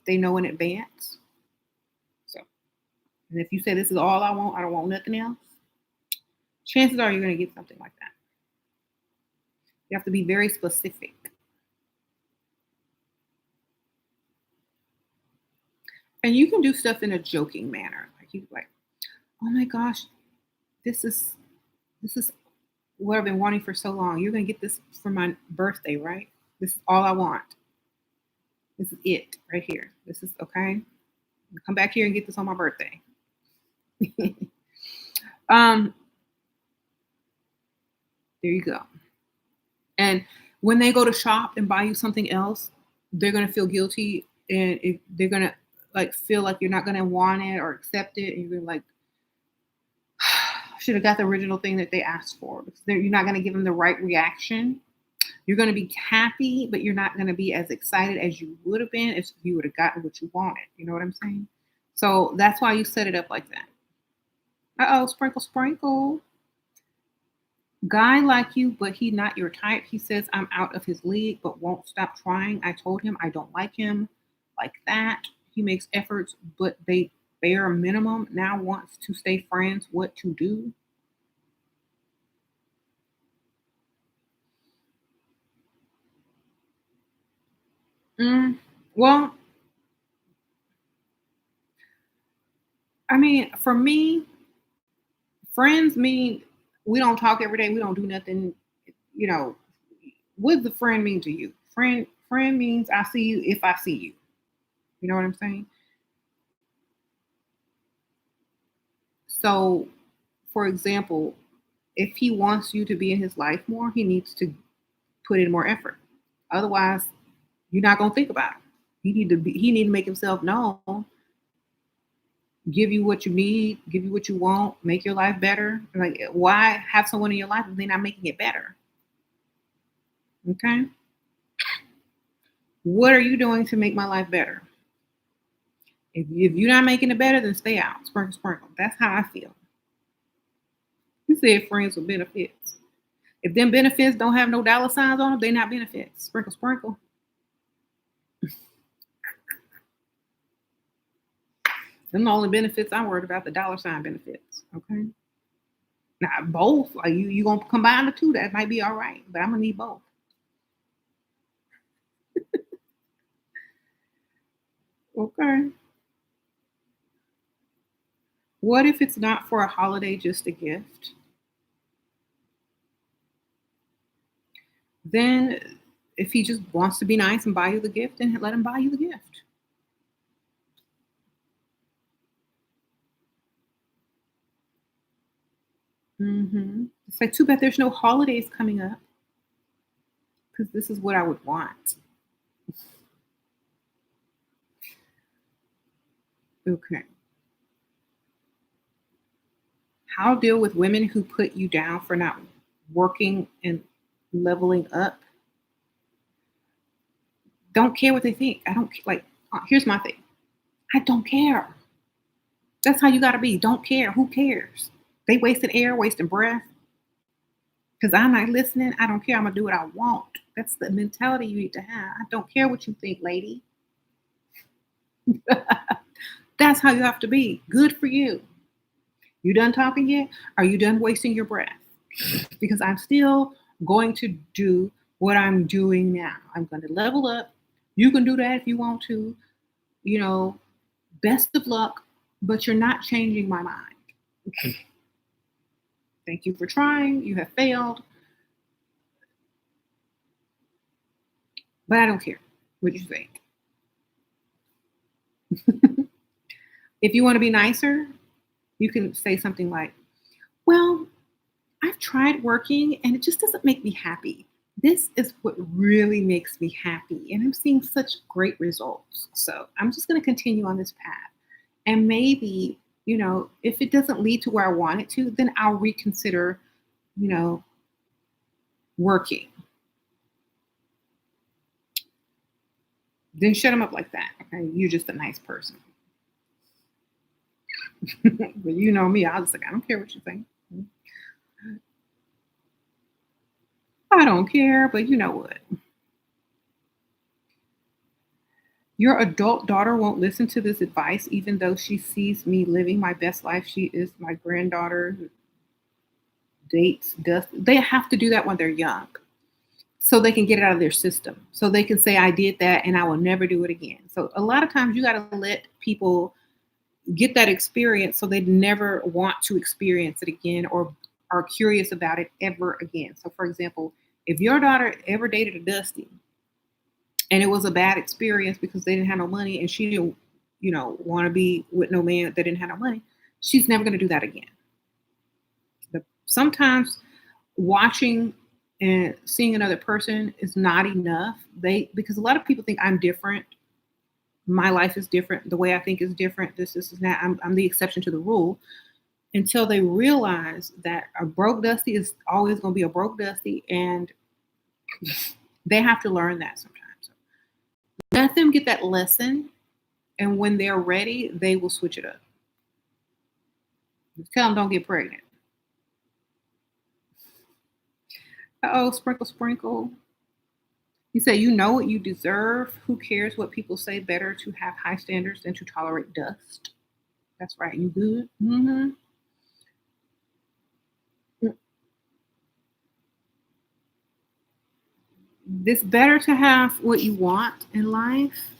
they know in advance. So, and if you say this is all I don't want nothing else, chances are you're going to get something like that. You have to be very specific. And you can do stuff in a joking manner. Like, oh my gosh, this is what I've been wanting for so long. You're gonna get this for my birthday, right? This is all I want. This is it right here. This is okay. Come back here and get this on my birthday. um, there you go. And when they go to shop and buy you something else, they're gonna feel guilty, and they're gonna like feel like you're not gonna want it or accept it, and you're like, should have got the original thing that they asked for because you're not going to give them the right reaction. You're going to be happy, but you're not going to be as excited as you would have been if you would have gotten what you wanted. You know what I'm saying? So that's why you set it up like that. Uh-oh, sprinkle, sprinkle. Guy like you, but he not your type. He says I'm out of his league, but won't stop trying. I told him I don't like him like that. He makes efforts, but they bare minimum. Now wants to stay friends. What to do? Mm, well, I mean, for me, friends mean we don't talk every day. We don't do nothing. You know, what does the friend mean to you? Friend means I see you if I see you. You know what I'm saying? So, for example, if he wants you to be in his life more, he needs to put in more effort. Otherwise, you're not gonna think about it. He need to make himself known, give you what you need, give you what you want, make your life better. Like why have someone in your life if they're not making it better? Okay. What are you doing to make my life better? If you're not making it better, then stay out. Sprinkle, sprinkle. That's how I feel. You said friends with benefits. If them benefits don't have no dollar signs on them, they're not benefits. Sprinkle, sprinkle. Them the only benefits I'm worried about, the dollar sign benefits. Okay. Now both, like you gonna combine the two, that might be all right, but I'm gonna need both. Okay. What if it's not for a holiday, just a gift? Then if he just wants to be nice and buy you the gift, then let him buy you the gift. It's like too bad there's no holidays coming up because this is what I would want. Okay. How deal with women who put you down for not working and leveling up? Don't care what they think. I don't like. Here's my thing. I don't care. That's how you got to be. Don't care. Who cares? They wasting air, wasting breath. Because I'm not listening. I don't care. I'm gonna do what I want. That's the mentality you need to have. I don't care what you think, lady. That's how you have to be. Good for you. You done talking yet? Are you done wasting your breath? Because I'm still going to do what I'm doing now. I'm going to level up. You can do that if you want to. You know, best of luck, but you're not changing my mind. Thank you for trying. You have failed, but I don't care what you think. If you want to be nicer, you can say something like, well, I've tried working and it just doesn't make me happy. This is what really makes me happy. And I'm seeing such great results. So I'm just going to continue on this path. And maybe, if it doesn't lead to where I want it to, then I'll reconsider, you know, working. Then shut them up like that. Okay. You're just a nice person. But you know me, I'll just like, I don't care what you think. I don't care, but you know what? Your adult daughter won't listen to this advice, even though she sees me living my best life. She is my granddaughter, dates, does. They have to do that when they're young so they can get it out of their system. So they can say, I did that and I will never do it again. So a lot of times you got to let people get that experience so they never want to experience it again or are curious about it ever again. So, for example, if your daughter ever dated a Dusty and it was a bad experience because they didn't have no money and she didn't, want to be with no man that didn't have no money, she's never going to do that again. Sometimes watching and seeing another person is not enough. Because a lot of people think I'm different. My life is different. The way I think is different. This is not. I'm the exception to the rule. Until they realize that a broke Dusty is always going to be a broke Dusty, and they have to learn that sometimes. So let them get that lesson, and when they're ready, they will switch it up. Just tell them don't get pregnant. Oh, sprinkle, sprinkle. You say you know what you deserve. Who cares what people say? Better to have high standards than to tolerate dust. That's right. You good? It's better to have what you want in life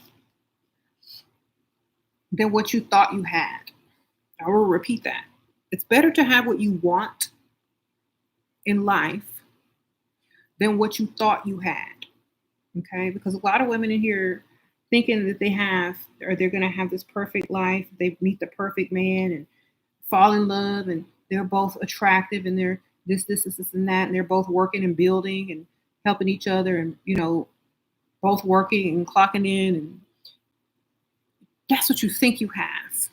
than what you thought you had. I will repeat that. It's better to have what you want in life than what you thought you had. Okay? Because a lot of women in here thinking that they have or they're going to have this perfect life, they meet the perfect man and fall in love and they're both attractive and they're this, and that, and they're both working and building and helping each other and, both working and clocking in. And that's what you think you have.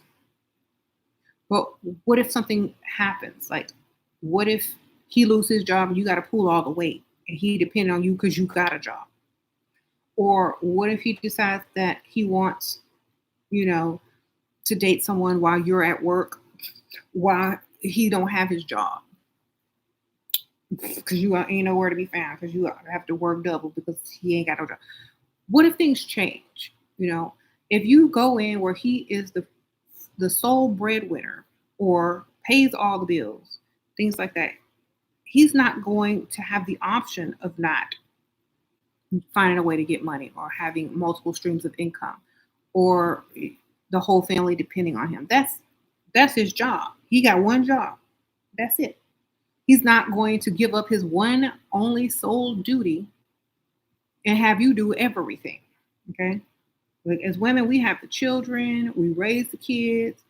But what if something happens? Like, what if he loses his job and you got to pull all the weight and he depends on you because you got a job? Or what if he decides that he wants, you know, to date someone while you're at work, while he don't have his job? Because you ain't nowhere to be found because you have to work double because he ain't got no job. What if things change? If you go in where he is the sole breadwinner or pays all the bills, things like that, he's not going to have the option of not finding a way to get money or having multiple streams of income or the whole family depending on him. That's his job. He got one job. That's it. He's not going to give up his one only sole duty and have you do everything. Okay. Like as women, we have the children, we raise the kids,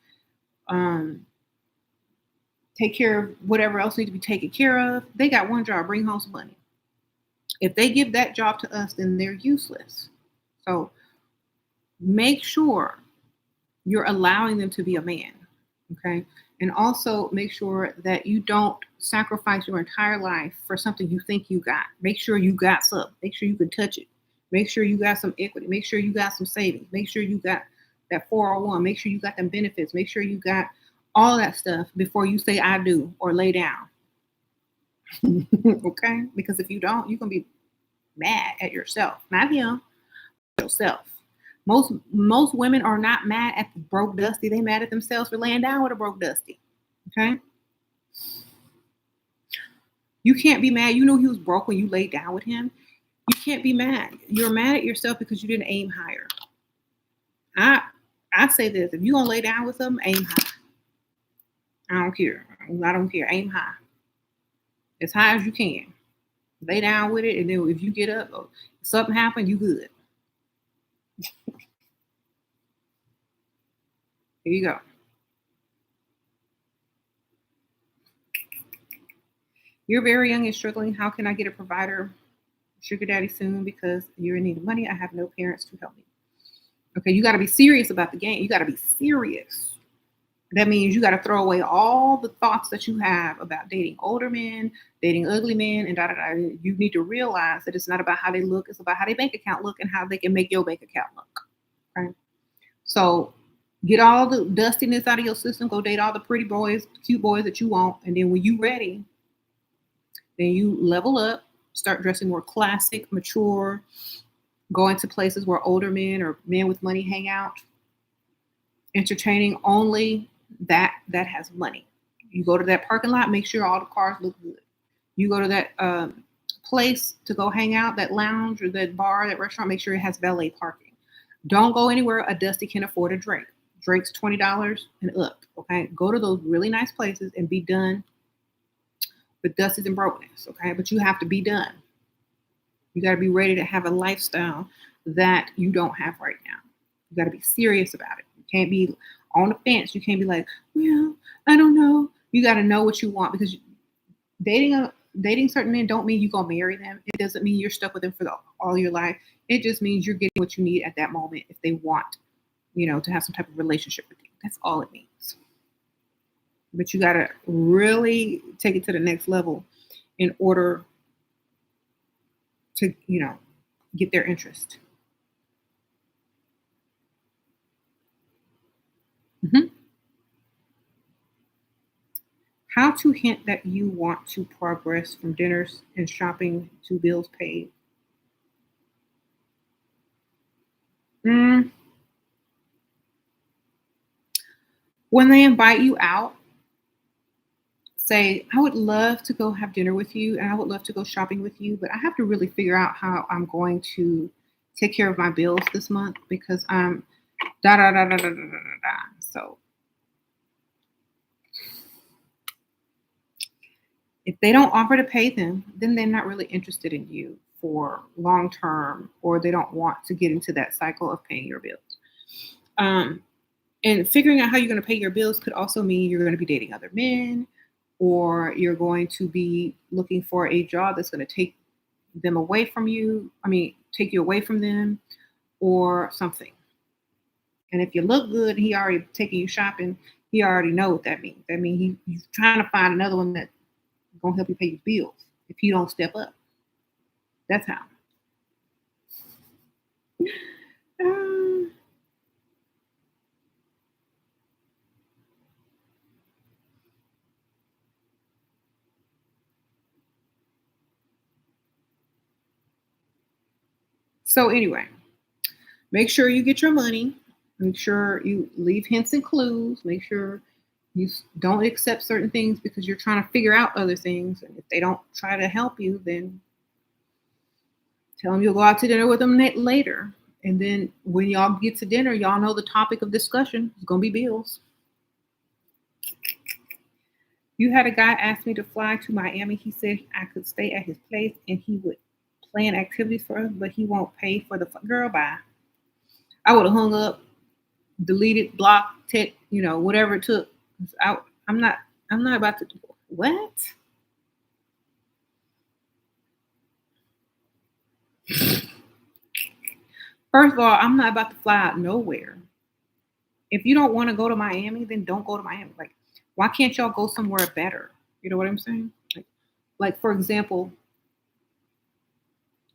take care of whatever else needs to be taken care of. They got one job, bring home some money. If they give that job to us, then they're useless. So make sure you're allowing them to be a man. Okay. And also make sure that you don't sacrifice your entire life for something you think you got. Make sure you got something. Make sure you can touch it. Make sure you got some equity. Make sure you got some savings. Make sure you got that 401. Make sure you got them benefits. Make sure you got all that stuff before you say I do or lay down. Okay? Because if you don't, you're going to be mad at yourself. Not him, yourself. Most women are not mad at the broke dusty. They mad at themselves for laying down with a broke dusty. Okay? You can't be mad. You know he was broke when you laid down with him. You can't be mad. You're mad at yourself because you didn't aim higher. I say this: if you're gonna lay down with them, aim high. I don't care. Aim high, as high as you can. Lay down with it, and then if you get up, or something happen, you good. Here you go. You're very young and struggling. How can I get a provider, sugar daddy soon? Because you're in need of money. I have no parents to help me. Okay, you got to be serious about the game. You got to be serious. That means you got to throw away all the thoughts that you have about dating older men, dating ugly men, and da da da. You need to realize that it's not about how they look; it's about how their bank account look and how they can make your bank account look. Okay, so get all the dustiness out of your system. Go date all the pretty boys, cute boys that you want, and then when you ready, then you level up, start dressing more classic, mature, go into places where older men or men with money hang out, entertaining only that has money. You go to that parking lot, make sure all the cars look good. You go to that place to go hang out, that lounge or that bar, that restaurant, make sure it has valet parking. Don't go anywhere a dusty can afford a drink. Drinks $20 and up. Okay, go to those really nice places and be done with dusties and brokenness. Okay, but you have to be done. You got to be ready to have a lifestyle that you don't have right now. You got to be serious about it. You can't be on the fence. You can't be like, well, I don't know. You got to know what you want, because dating certain men don't mean you're going to marry them. It doesn't mean you're stuck with them for all your life. It just means you're getting what you need at that moment if they want, to have some type of relationship with you. That's all it means. But you got to really take it to the next level in order to, get their interest. Mm-hmm. How to hint that you want to progress from dinners and shopping to bills paid. When they invite you out, say, I would love to go have dinner with you and I would love to go shopping with you, but I have to really figure out how I'm going to take care of my bills this month because I'm da da da da da da da da. Da. So if they don't offer to pay them, then they're not really interested in you for long term, or they don't want to get into that cycle of paying your bills. Um, and figuring out how you're going to pay your bills could also mean you're going to be dating other men, or you're going to be looking for a job that's going to take them away from you. I mean, take you away from them, or something. And if you look good, he already taking you shopping. He already know what that means. That means he's trying to find another one that's gonna help you pay your bills if you don't step up. That's how. Um, so anyway, make sure you get your money. Make sure you leave hints and clues. Make sure you don't accept certain things because you're trying to figure out other things. And if they don't try to help you, then tell them you'll go out to dinner with them later. And then when y'all get to dinner, y'all know the topic of discussion is going to be bills. You had a guy ask me to fly to Miami. He said I could stay at his place and he would plan activities for us, but he won't pay for the girl. Bye. I would have hung up, deleted, blocked, whatever it took. I, I'm not. I'm not about to. What? First of all, I'm not about to fly out nowhere. If you don't want to go to Miami, then don't go to Miami. Like, why can't y'all go somewhere better? You know what I'm saying? Like for example,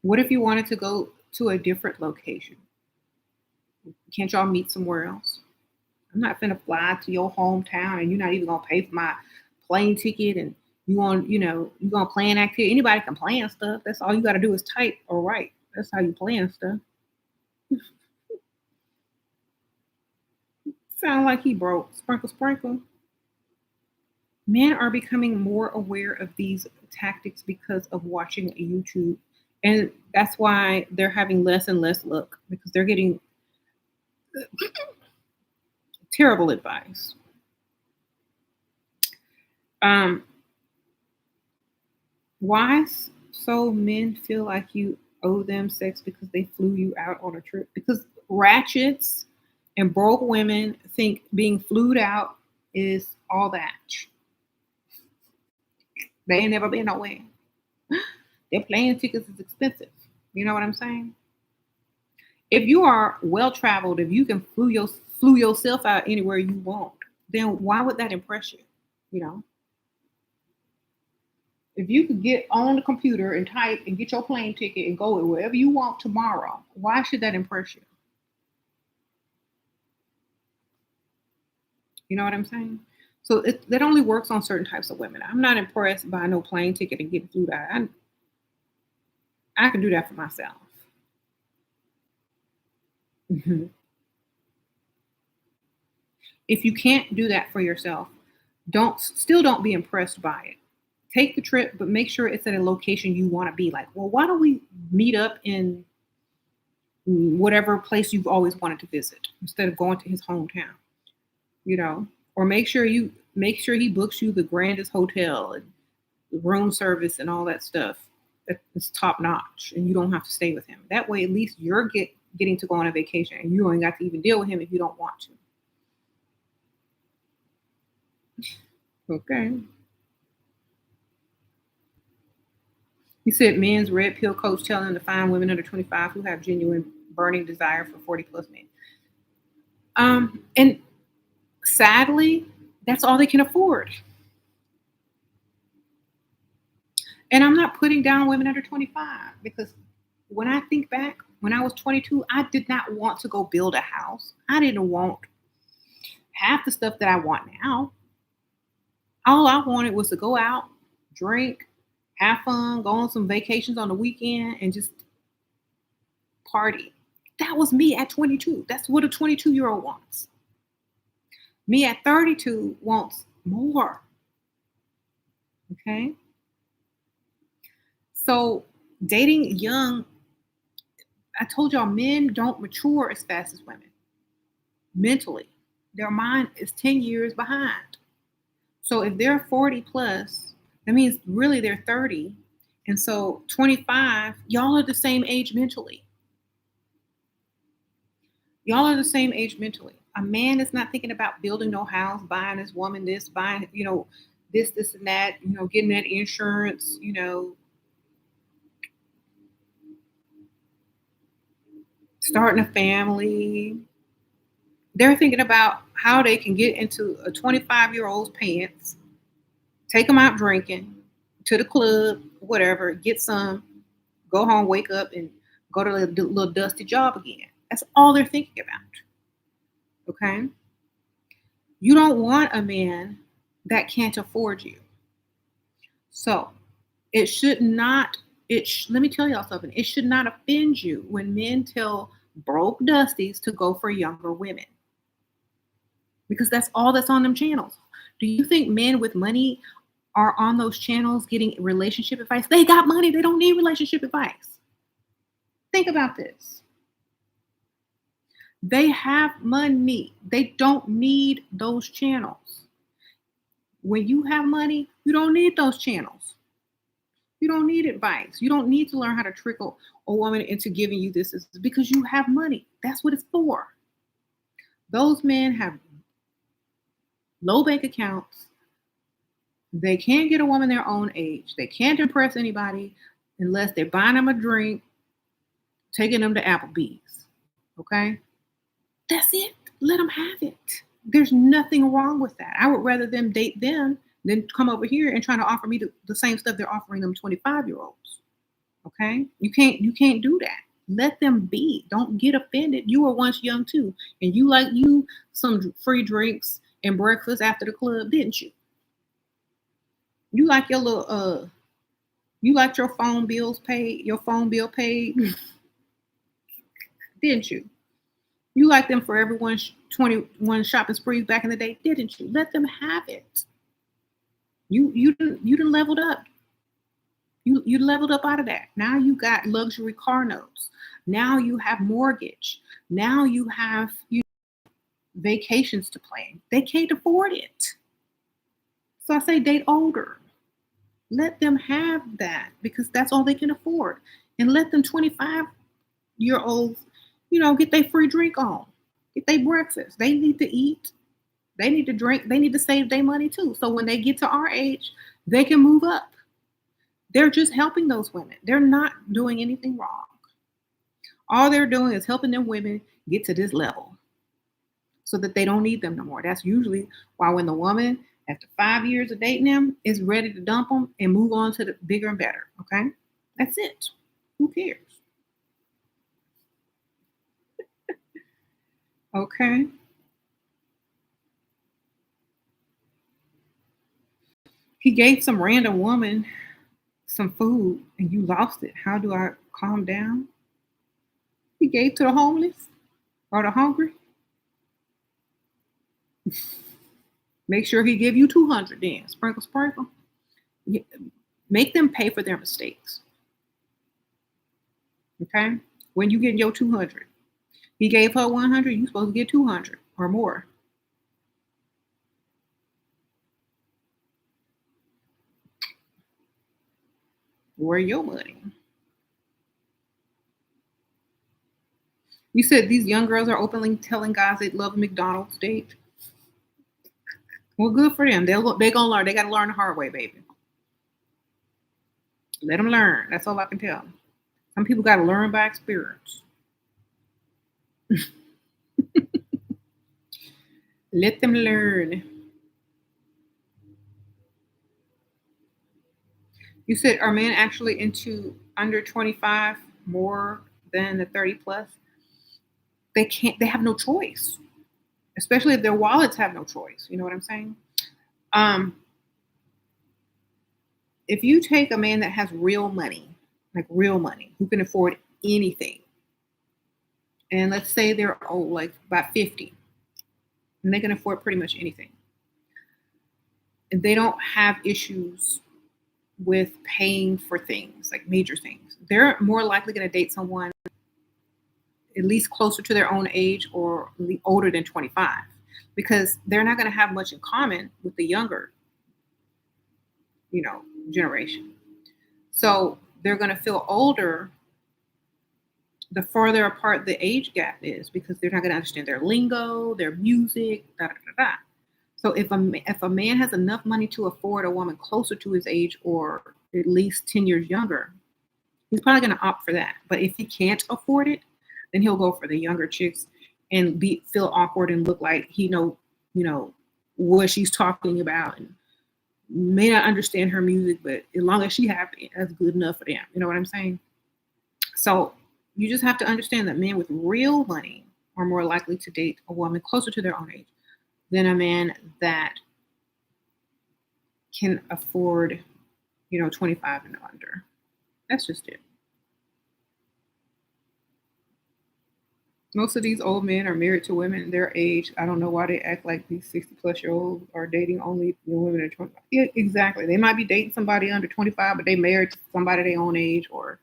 what if you wanted to go to a different location? Can't y'all meet somewhere else? I'm not finna fly to your hometown and you're not even gonna pay for my plane ticket and you gonna plan activity. Anybody can plan stuff. That's all you gotta do is type or write. That's how you plan stuff. Sound like he broke. Sprinkle, sprinkle. Men are becoming more aware of these tactics because of watching YouTube. And that's why they're having less and less luck because they're getting terrible advice. Um, why so men feel like you owe them sex because they flew you out on a trip? Because ratchets and broke women think being flued out is all that. They ain't never been nowhere. Their plane tickets is expensive. You know what I'm saying? If you are well traveled, if you can flew yourself out anywhere you want, then why would that impress you? You know, if you could get on the computer and type and get your plane ticket and go wherever you want tomorrow, why should that impress you? You know what I'm saying? So that only works on certain types of women. I'm not impressed by no plane ticket and getting flew out. I can do that for myself. Mhm. If you can't do that for yourself, don't be impressed by it. Take the trip, but make sure it's at a location you want to be. Like, well, why don't we meet up in whatever place you've always wanted to visit instead of going to his hometown? You know, or make sure he books you the grandest hotel and the room service and all that stuff. It's top notch, and you don't have to stay with him. That way, at least you're getting to go on a vacation, and you ain't got to even deal with him if you don't want to. Okay. He said men's red pill coach telling them to find women under 25 who have genuine burning desire for 40 plus men. And sadly, that's all they can afford. And I'm not putting down women under 25 because when I think back, when I was 22, I did not want to go build a house. I didn't want half the stuff that I want now. All I wanted was to go out, drink, have fun, go on some vacations on the weekend, and just party. That was me at 22. That's what a 22-year-old wants. Me at 32 wants more. Okay. So dating young, I told y'all men don't mature as fast as women mentally. Their mind is 10 years behind. So if they're 40 plus, that means really they're 30. And so 25, y'all are the same age mentally. Y'all are the same age mentally. A man is not thinking about building no house, buying this woman this, buying, this and that, getting that insurance, starting a family. They're thinking about how they can get into a 25-year-old's pants, take them out drinking, to the club, whatever, get some, go home, wake up, and go to the little dusty job again. That's all they're thinking about. Okay? You don't want a man that can't afford you. So it should not, let me tell y'all something. It should not offend you when men tell broke dusties to go for younger women because that's all that's on them channels. Do you think men with money are on those channels getting relationship advice? They got money. They don't need relationship advice. Think about this. They have money. They don't need those channels. When you have money, you don't need those channels. You don't need advice. You don't need to learn how to trickle a woman into giving you this because you have money. That's what it's for. Those men have low bank accounts. They can't get a woman their own age. They can't impress anybody unless they're buying them a drink, taking them to Applebee's. Okay? That's it. Let them have it. There's nothing wrong with that. I would rather them date them than come over here and try to offer me the same stuff they're offering them 25-year-olds. Okay? You can't do that. Let them be. Don't get offended. You were once young too. And you like some free drinks and breakfast after the club, didn't you? You like your little you liked your phone bill paid, didn't you? You liked them for everyone 21 shopping sprees back in the day, didn't you? Let them have it. You didn't leveled up. You leveled up out of that. Now you got luxury car notes. Now you have mortgage. Now you have vacations to plan. They can't afford it. So I say date older. Let them have that because that's all they can afford. And let them 25-year-olds, get their free drink on. Get their breakfast. They need to eat. They need to drink. They need to save their money too. So when they get to our age, they can move up. They're just helping those women. They're not doing anything wrong. All they're doing is helping them women get to this level so that they don't need them no more. That's usually why when the woman, after 5 years of dating them, is ready to dump them and move on to the bigger and better. Okay? That's it. Who cares? Okay? He gave some random woman some food and you lost it. How do I calm down? He gave to the homeless or the hungry. Make sure he give you 200 then. Sprinkle, sprinkle. Make them pay for their mistakes. Okay? When you get your 200. He gave her 100, you're supposed to get 200 or more. Where your money? You said these young girls are openly telling guys they love a McDonald's date. Well, good for them. They gonna learn. They gotta learn the hard way, baby. Let them learn. That's all I can tell them. Some people gotta learn by experience. Let them learn. You said are men actually into under 25 more than the 30 plus? They can't. They have no choice, especially if their wallets have no choice. You know what I'm saying? Um, if you take a man that has real money, like real money, who can afford anything, and let's say they're old, like about 50, and they can afford pretty much anything, and they don't have issues with paying for things, like major things. They're more likely going to date someone at least closer to their own age or older than 25, because they're not going to have much in common with the younger, generation. So they're going to feel older the further apart the age gap is, because they're not going to understand their lingo, their music, da da da da. So if a man has enough money to afford a woman closer to his age or at least 10 years younger, he's probably going to opt for that. But if he can't afford it, then he'll go for the younger chicks and feel awkward and look like what she's talking about, and may not understand her music, but as long as she happy, that's good enough for them. You know what I'm saying? So you just have to understand that men with real money are more likely to date a woman closer to their own age than a man that can afford, 25 and under. That's just it. Most of these old men are married to women their age. I don't know why they act like these 60-plus-year-olds are dating only women at 25. Yeah, exactly. They might be dating somebody under 25, but they married to somebody their own age or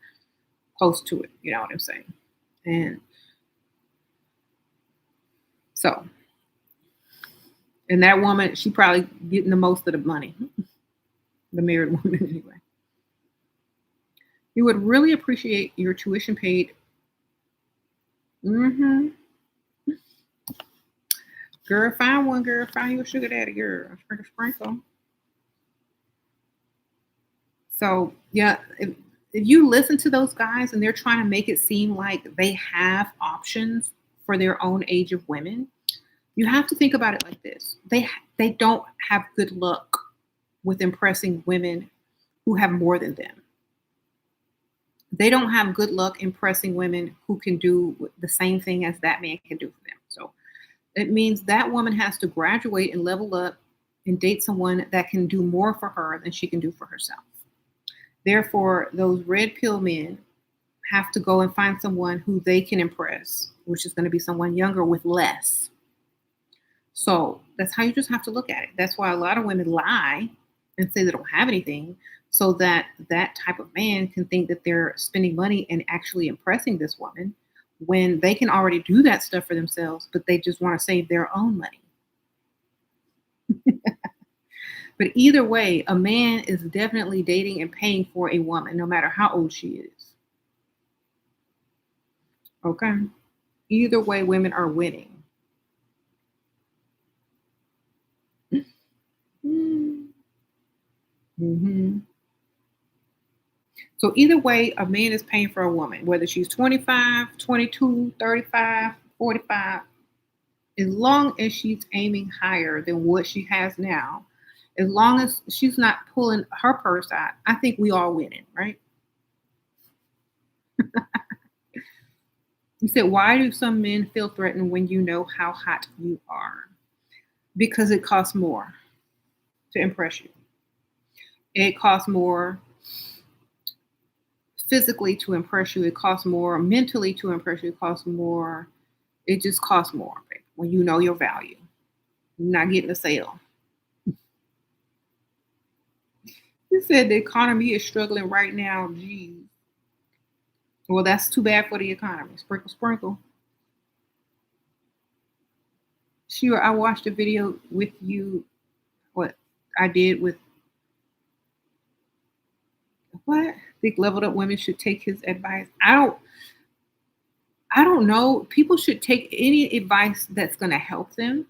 close to it. You know what I'm saying? And so, and that woman, she probably getting the most of the money. The married woman, anyway. You would really appreciate your tuition paid. Mm-hmm. Girl, find one, girl. Find your sugar daddy, girl. Sprinkle, sprinkle. So, yeah, if you listen to those guys and they're trying to make it seem like they have options for their own age of women, you have to think about it like this. They don't have good luck with impressing women who have more than them. They don't have good luck impressing women who can do the same thing as that man can do for them. So it means that woman has to graduate and level up and date someone that can do more for her than she can do for herself. Therefore, those red pill men have to go and find someone who they can impress, which is going to be someone younger with less. So that's how you just have to look at it. That's why a lot of women lie and say they don't have anything, so that that type of man can think that they're spending money and actually impressing this woman when they can already do that stuff for themselves, but they just want to save their own money. But either way, a man is definitely dating and paying for a woman, no matter how old she is. Okay? Either way, women are winning. Mm-hmm. So either way, a man is paying for a woman, whether she's 25, 22, 35, 45, as long as she's aiming higher than what she has now, as long as she's not pulling her purse out, I think we all winning, right? You said, why do some men feel threatened when you know how hot you are? Because it costs more to impress you. It costs more physically to impress you. It costs more mentally to impress you. It costs more. It just costs more, babe, when you know your value. You're not getting a sale. You said the economy is struggling right now. Geez. Well, that's too bad for the economy. Sprinkle, sprinkle. Sure, I watched a video with you. What I did with what? I think leveled up women should take his advice. I don't know. People should take any advice that's going to help them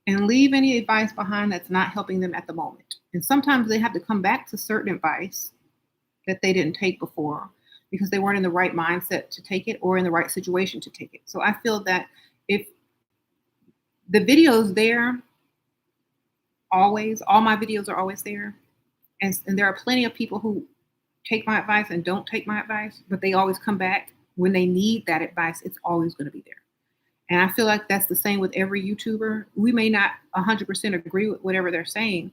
and leave any advice behind that's not helping them at the moment. And sometimes they have to come back to certain advice that they didn't take before because they weren't in the right mindset to take it or in the right situation to take it. So I feel that if the video's there, always, all my videos are always there. And there are plenty of people who take my advice and don't take my advice, but they always come back when they need that advice. It's always going to be there. And I feel like that's the same with every YouTuber. We may not 100% agree with whatever they're saying,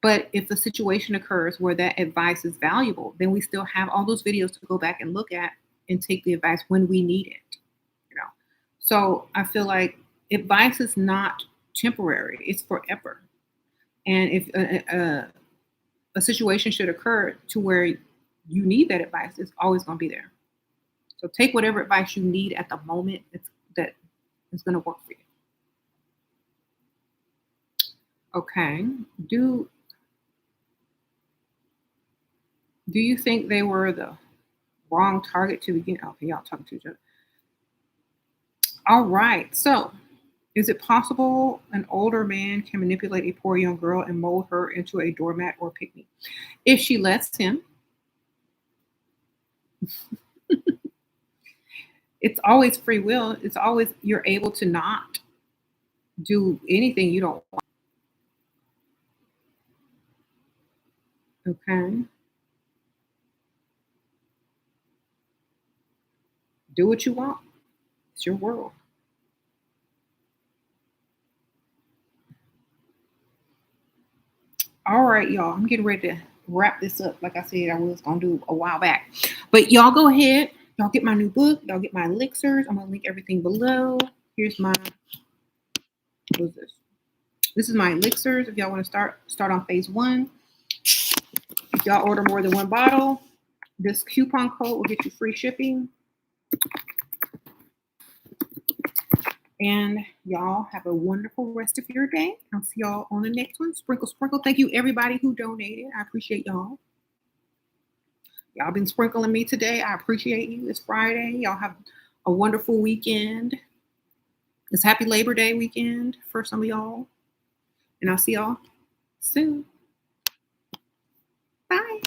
but if the situation occurs where that advice is valuable, then we still have all those videos to go back and look at and take the advice when we need it. So I feel like advice is not temporary; it's forever. And if a situation should occur to where you need that advice, it's always going to be there. So take whatever advice you need at the moment that is going to work for you. Okay. Do do you think they were the wrong target to begin? Okay, y'all talking to each other. All right. So, is it possible an older man can manipulate a poor young girl and mold her into a doormat or picnic? If she lets him, it's always free will. It's always you're able to not do anything you don't want. Okay. Do what you want. It's your world. All right, y'all. I'm getting ready to wrap this up. Like I said, I was gonna do a while back. But y'all go ahead. Y'all get my new book. Y'all get my elixirs. I'm gonna link everything below. Here's my what is this? This is my elixirs. If y'all want to start on phase one. If y'all order more than one bottle, this coupon code will get you free shipping. And y'all have a wonderful rest of your day. I'll see y'all on the next one. Sprinkle, sprinkle. Thank you, everybody who donated. I appreciate y'all. Y'all been sprinkling me today. I appreciate you. It's Friday. Y'all have a wonderful weekend. It's happy Labor Day weekend for some of y'all. And I'll see y'all soon. Bye.